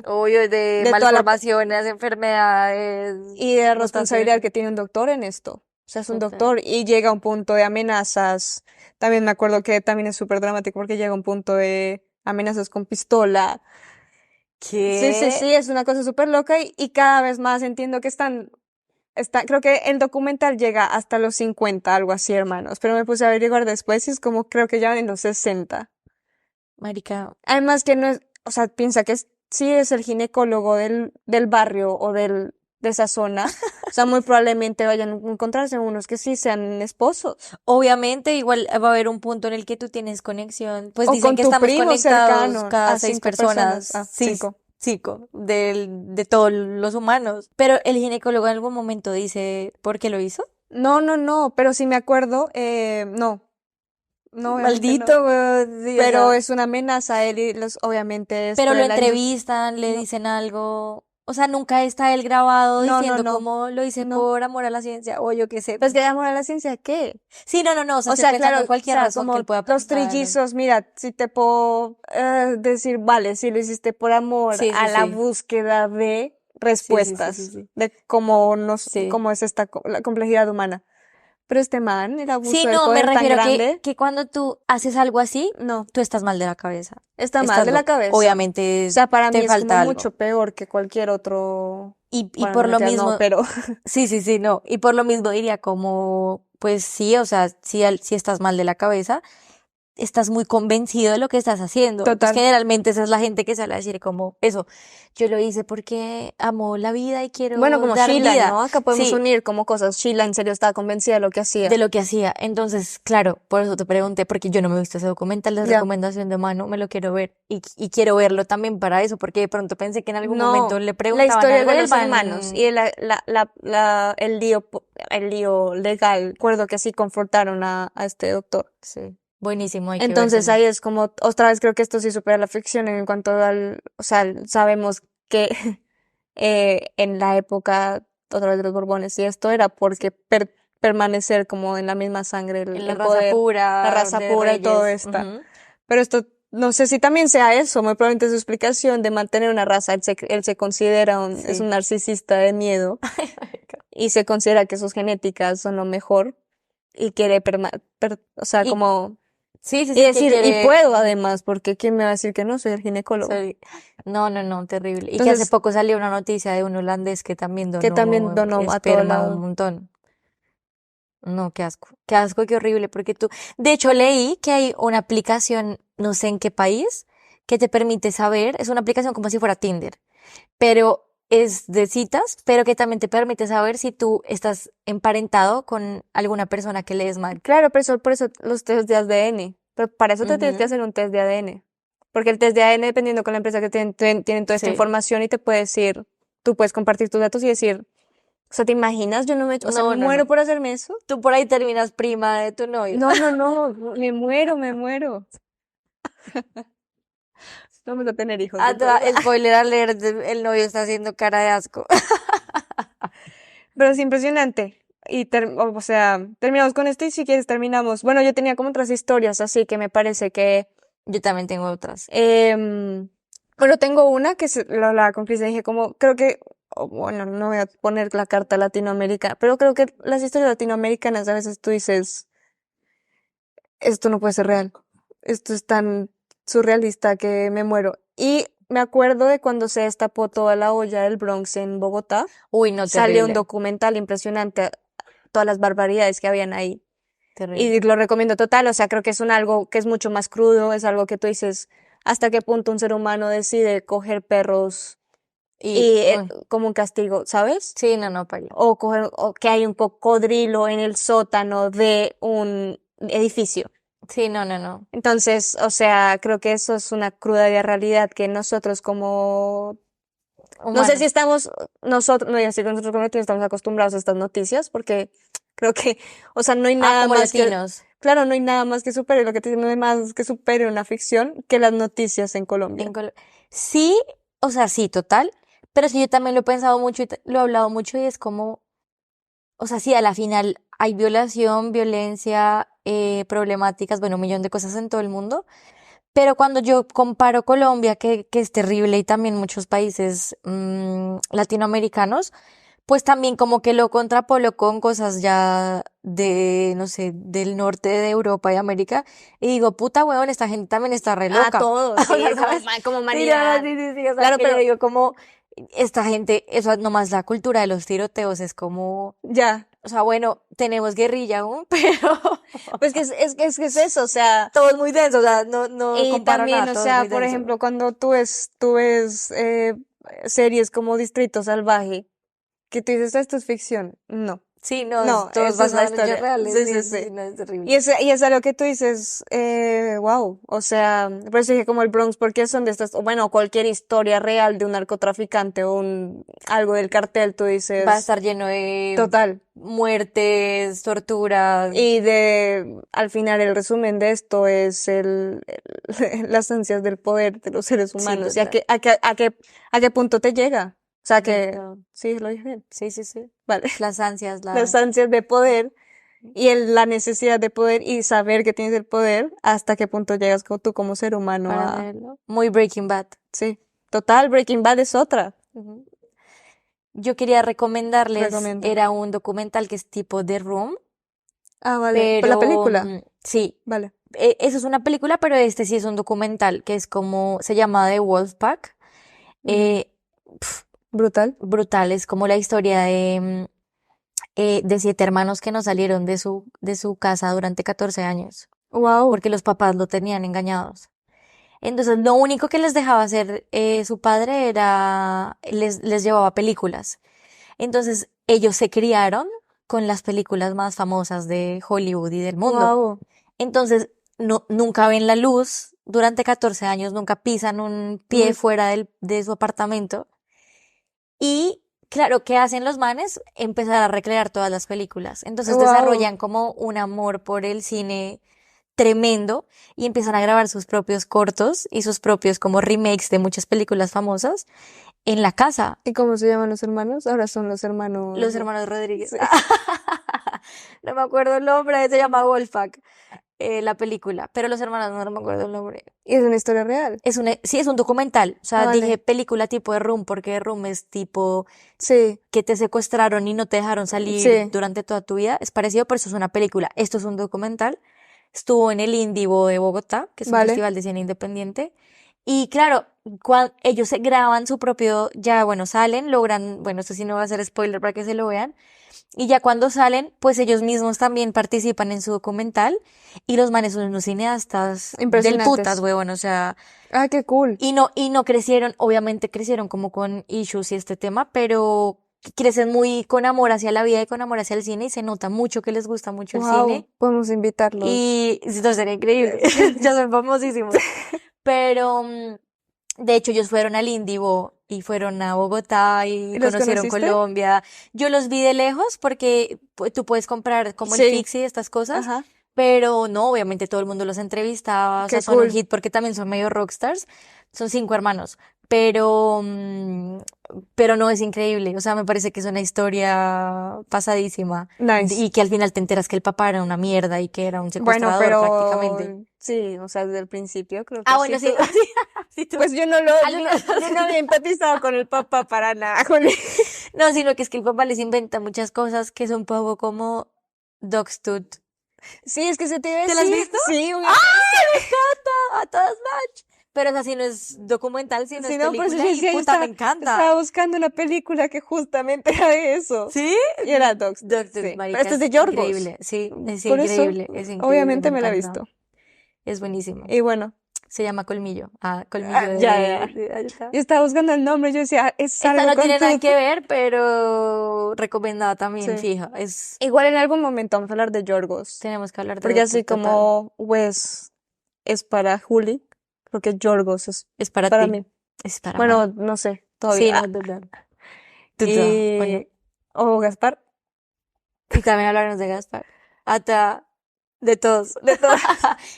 Obvio, de De toda la, malformaciones, enfermedades, y de la responsabilidad mutaciones. que tiene un doctor en esto. O sea, es un Total. doctor y llega a un punto de amenazas. También me acuerdo que también es súper dramático porque llega a un punto de amenazas con pistola. Sí, sí, ¿Qué? sí, es una cosa súper loca y cada vez más entiendo que creo que el documental llega hasta los 50, algo así, hermanos, pero me puse a averiguar después y es como creo que ya van en los 60. Marica, Además que no es, o sea, piensa que sí es el ginecólogo del barrio o de esa zona, o sea, muy probablemente vayan a encontrarse unos que sí sean esposos. obviamente igual va a haber un punto en el que tú tienes conexión. Pues O dicen con que tu estamos primo conectados cercano cada a 6 personas. 5 personas. 5 de todos los humanos. Pero el ginecólogo en algún momento dice por qué lo hizo. No, no, no, pero si me acuerdo, no, no, obviamente no. Maldito, weón, sí, o Pero sea, es una amenaza a él y obviamente esto pero lo de la industria. entrevistan, le No, dicen algo. O sea, nunca está él grabado no, no, diciendo no, cómo lo hice no. por amor a la ciencia o yo qué sé. Pues que amor a la ciencia, ¿qué? Sí, no, no, no. O sea, O estoy sea, pensando claro, en o cualquier sea, razón que como él pueda los pensar. trillizos, mira, si te puedo decir, vale, si lo hiciste por amor Sí, sí, a la sí. búsqueda de Sí, sí, sí, sí, respuestas, sí. de Sí. cómo es la complejidad humana. Pero este man, el Sí, abuso del no, me poder tan refiero a grande, que cuando tú haces algo así, no, tú estás mal de la cabeza. está mal Estás de la loco. cabeza. O Obviamente sea, para mí te es como falta algo. mucho peor que cualquier otro, Y bueno, no por lo mentiras, no, mismo, pero sí, sí, sí, no. Y por lo mismo diría como, pues sí, o sea, si estás mal de la cabeza, estás muy convencido de lo que estás haciendo. Entonces, total. generalmente esa es la gente que sale a decir como eso, yo lo hice porque amo la vida y Bueno, quiero como dar Sheila, vida. ¿no? Acá podemos Sí, unir como cosas. Sheila en serio estaba convencida de lo que de hacía. lo que hacía. Entonces, claro, por eso te pregunté, porque yo no me he visto ese documental de Ya. recomendación de mano, me lo quiero ver y quiero verlo también para eso, porque de pronto pensé que en algún momento No, le la preguntaban historia algo de y el los hermanos man, y el lío legal, recuerdo que así confrontaron a este doctor. sí, buenísimo, hay que Entonces vérselo. ahí es como, otra vez creo que esto sí supera la ficción en cuanto o sea, sabemos que en la época, otra vez de los Borbones, y esto era porque permanecer como en la misma sangre, En la el raza poder, la pura raza de pura y todo Reyes. esto. Ujú. Pero esto, no sé si también sea eso, muy probablemente su explicación de mantener una raza. Él se considera es un Sí. narcisista de miedo y se considera que sus genéticas son lo mejor y quiere, o sea, Y como, sí, sí, y sí, que decir, y quiere. puedo además, porque ¿quién me va a decir que no? Soy el ginecólogo. Soy... No, no, no, terrible. Y que hace Entonces, poco salió una noticia de un holandés que también que también donó donó a todo esperma un lado. montón. No, qué asco, qué horrible, porque tú, de hecho leí que hay una aplicación, no sé en qué país, que te permite saber, es una aplicación como si fuera Tinder, pero es de citas, pero que también te permite saber si tú estás emparentado con alguna persona que lees mal. Claro, pero por eso los test de ADN. Pero para eso te tienes que Ujú. hacer un test de ADN. Porque el test de ADN, dependiendo con la empresa que tienen toda esta Sí. información y te puede decir, tú puedes compartir tus datos y decir, o sea, ¿te imaginas? Yo no me, o sea, me No, no, muero no. por hacerme eso. Tú por ahí terminas prima de tu novio. No, no, no, me muero, me muero. Vamos a tener hijos Ah, de todo. spoiler alert, el novio está haciendo cara de asco. Pero es impresionante. Y, o sea, terminamos con esto y si quieres terminamos. Bueno, yo tenía como otras historias, así que me parece que Yo también tengo otras. bueno, tengo una que lo hablaba con Cristian, dije como, creo que, bueno, no voy a poner la carta latinoamericana, pero creo que las historias latinoamericanas a veces tú dices, esto no puede ser real, esto es tan surrealista que me muero. Y me acuerdo de cuando se destapó toda la olla del Bronx en Bogotá, Uy, no, salió un terrible, documental impresionante, todas las barbaridades que habían ahí. terrible. Y lo recomiendo total, o sea, creo que es algo que es mucho más crudo, es algo que tú dices, hasta qué punto un ser humano decide coger perros y uy, como un castigo, ¿sabes? sí, no, paila. O que hay un cocodrilo en el sótano de un edificio. Sí, no. Entonces, o sea, creo que eso es una cruda realidad que nosotros como, no sé si Humanos. estamos, nosotros, no digo si nosotros como latinos estamos acostumbrados a estas noticias, porque creo que, o sea, no hay nada Como más que, latinos claro, no hay nada más que supere, lo que te digo, no hay más que supere una ficción que las noticias en Colombia. en Sí, o sea, sí, total. Pero sí, yo también lo he pensado mucho y lo he hablado mucho y es como, o sea, sí, a la final hay violación, violencia, problemáticas, bueno, un millón de cosas en todo el mundo. Pero cuando yo comparo Colombia, que es terrible, y también muchos países latinoamericanos, pues también como que lo contrapolo con cosas ya de, no sé, del norte de Europa y América, y digo, puta huevón, esta gente también está re A loca. todos, O sí, sea, ¿sabes? como Sí, no, humanidad. sí, o sea, Claro, que yo pero digo como, esta gente, eso nomás la cultura de los tiroteos es como, ya, o sea, bueno, tenemos guerrilla aún, pero pues que es eso, o sea, todo es muy denso, o sea, no y comparo también, nada, o todo es sea, muy por denso. ejemplo, cuando tú ves series como Distrito Salvaje, que tú dices, esto es ficción. No, Sí, no, no, todo es esa es la basado en hechos historia. reales, Sí, sí, sí, sí, sí. no, es Y terrible. es algo que tú dices, wow, o sea, por eso dije como el Bronx, porque son de estas, o bueno, cualquier historia real de un narcotraficante o algo del cartel, tú Va a dices, estar lleno de total. muertes, torturas. Y al final el resumen de esto es las ansias del poder de los seres Sí, humanos. ¿Y total. a qué punto te llega? O sea que, Demasiado. sí, lo dije bien. Sí. Vale. Las ansias, Las ansias de poder y la necesidad de poder y saber que tienes el poder, hasta qué punto llegas tú como ser humano para a, hacerlo. Muy Breaking Bad. sí. Total, Breaking Bad es otra. Ujú. Yo quería recomendarles, Recomiendo. era un documental que es tipo The Room, Ah, vale. Por la pero película. sí, Vale. eso es una película, pero este sí es un documental que es como, se llama The Wolfpack. Ujú. Eh, pf, Brutal. brutal, es como la historia de 7 hermanos que no salieron de su casa durante 14 años, Wow. porque los papás lo tenían engañados. Entonces, lo único que les dejaba hacer su padre era, les llevaba películas. Entonces, ellos se criaron con las películas más famosas de Hollywood y del mundo. Wow. Entonces, no, nunca ven la luz durante 14 años, nunca pisan un pie fuera de su apartamento. Y claro, ¿qué hacen los manes? Empezar a recrear todas las películas. Entonces Wow. desarrollan como un amor por el cine tremendo y empiezan a grabar sus propios cortos y sus propios como remakes de muchas películas famosas en la casa. ¿Y cómo se llaman los hermanos? Ahora son los hermanos. Los hermanos Rodríguez. Sí. No me acuerdo el nombre, se llama Wolfpack, la película, pero los hermanos no me acuerdo el nombre. Y es una historia real. Sí, es un documental. O Ah, sea, dije vale. película tipo de Room, porque Room es tipo Sí, que te secuestraron y no te dejaron salir sí, durante toda tu vida. Es parecido, pero eso es una película. Esto es un documental. Estuvo en el Indivo de Bogotá, que es un vale. festival de cine independiente. Y claro, ellos se graban su propio, ya bueno, salen, logran, bueno, esto sí no va a ser spoiler para que se lo vean. Y ya cuando salen, pues ellos mismos también participan en su documental. Y los manes son unos cineastas del putas, Impresionantes. huevón, o sea, Ah, qué cool. y no crecieron, obviamente crecieron como con issues y este tema, pero crecen muy con amor hacia la vida y con amor hacia el cine y se nota mucho que les gusta mucho el Wow, cine podemos invitarlos. y esto sería increíble, Sí. ya son famosísimos. Pero de hecho ellos fueron al Indivo y fueron a Bogotá y ¿Y los conocieron conociste? Colombia. Yo los vi de lejos porque tú puedes comprar como el Sí. Fix y estas cosas. Ajá. Pero no, obviamente todo el mundo los entrevistaba, o sea, Qué son un cool. hit porque también son medio rockstars, son 5 hermanos, pero, pero no es increíble, o sea, me parece que es una historia pasadísima Nice. y que al final te enteras que el papá era una mierda y que era un Bueno, secuestrador prácticamente. pero sí, o sea, desde el principio creo Ah, que sí. bueno, sí, sí, Pues yo no lo, algunos- yo no había empatizado con el papá para nada, Juli. no, sino que es que el papá les inventa muchas cosas que son un poco como Dog's Tooth. Sí, es que se te iba a ¿Te las has decir. visto? Sí, ¡Ay, me encanta! A todas match. Pero esa sí no es documental, sino sí, es no, por eso película yo y decía, yo puta, me encanta. estaba buscando una película que justamente era de eso. ¿Sí? Y era Dogs. Doctor, Sí. Pero marica, esto es es de Yorgos. increíble. Sí, Por eso, es increíble, obviamente me me la he encanta. visto. Es buenísimo. Y bueno, Se llama Colmillo. Colmillo Ah, ya. ahí está. Yo estaba buscando el nombre, yo decía, es Esta algo no con tiene nada tutti. que ver, pero recomendada también, Sí. fija. Es, Igual en algún momento vamos a hablar de Yorgos. tenemos que hablar de Porque así total. como Wes es para Juli, creo que Yorgos es Es para para ti. mí. Es para Bueno, mí. no sé, Sí, todavía. no, total. Total. Bueno, O Gaspar. y también hablarnos de Gaspar. Hasta de todos. De todas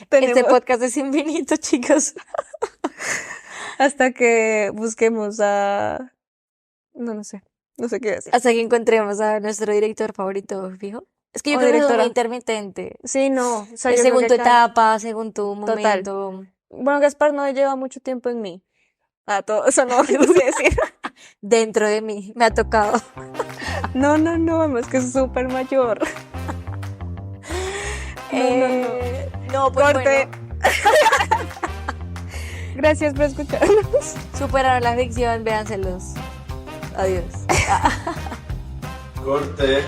Este tenemos podcast es infinito, chicos. hasta que busquemos a... No, no sé. No sé qué decir. Hasta que encontremos a nuestro director favorito, fijo. Es que yo O creo que es muy directora. intermitente. Sí, no. O sea, Es yo creo según que tu cada... etapa, según tu Total. momento. Bueno, Gaspar no lleva mucho tiempo en mí. Todo eso no quise decir. Dentro de mí. Me ha tocado. No, es que es súper mayor. No, pues Corte. bueno. Gracias por escucharnos. Superaron la ficción, véanselos. Adiós. Corte.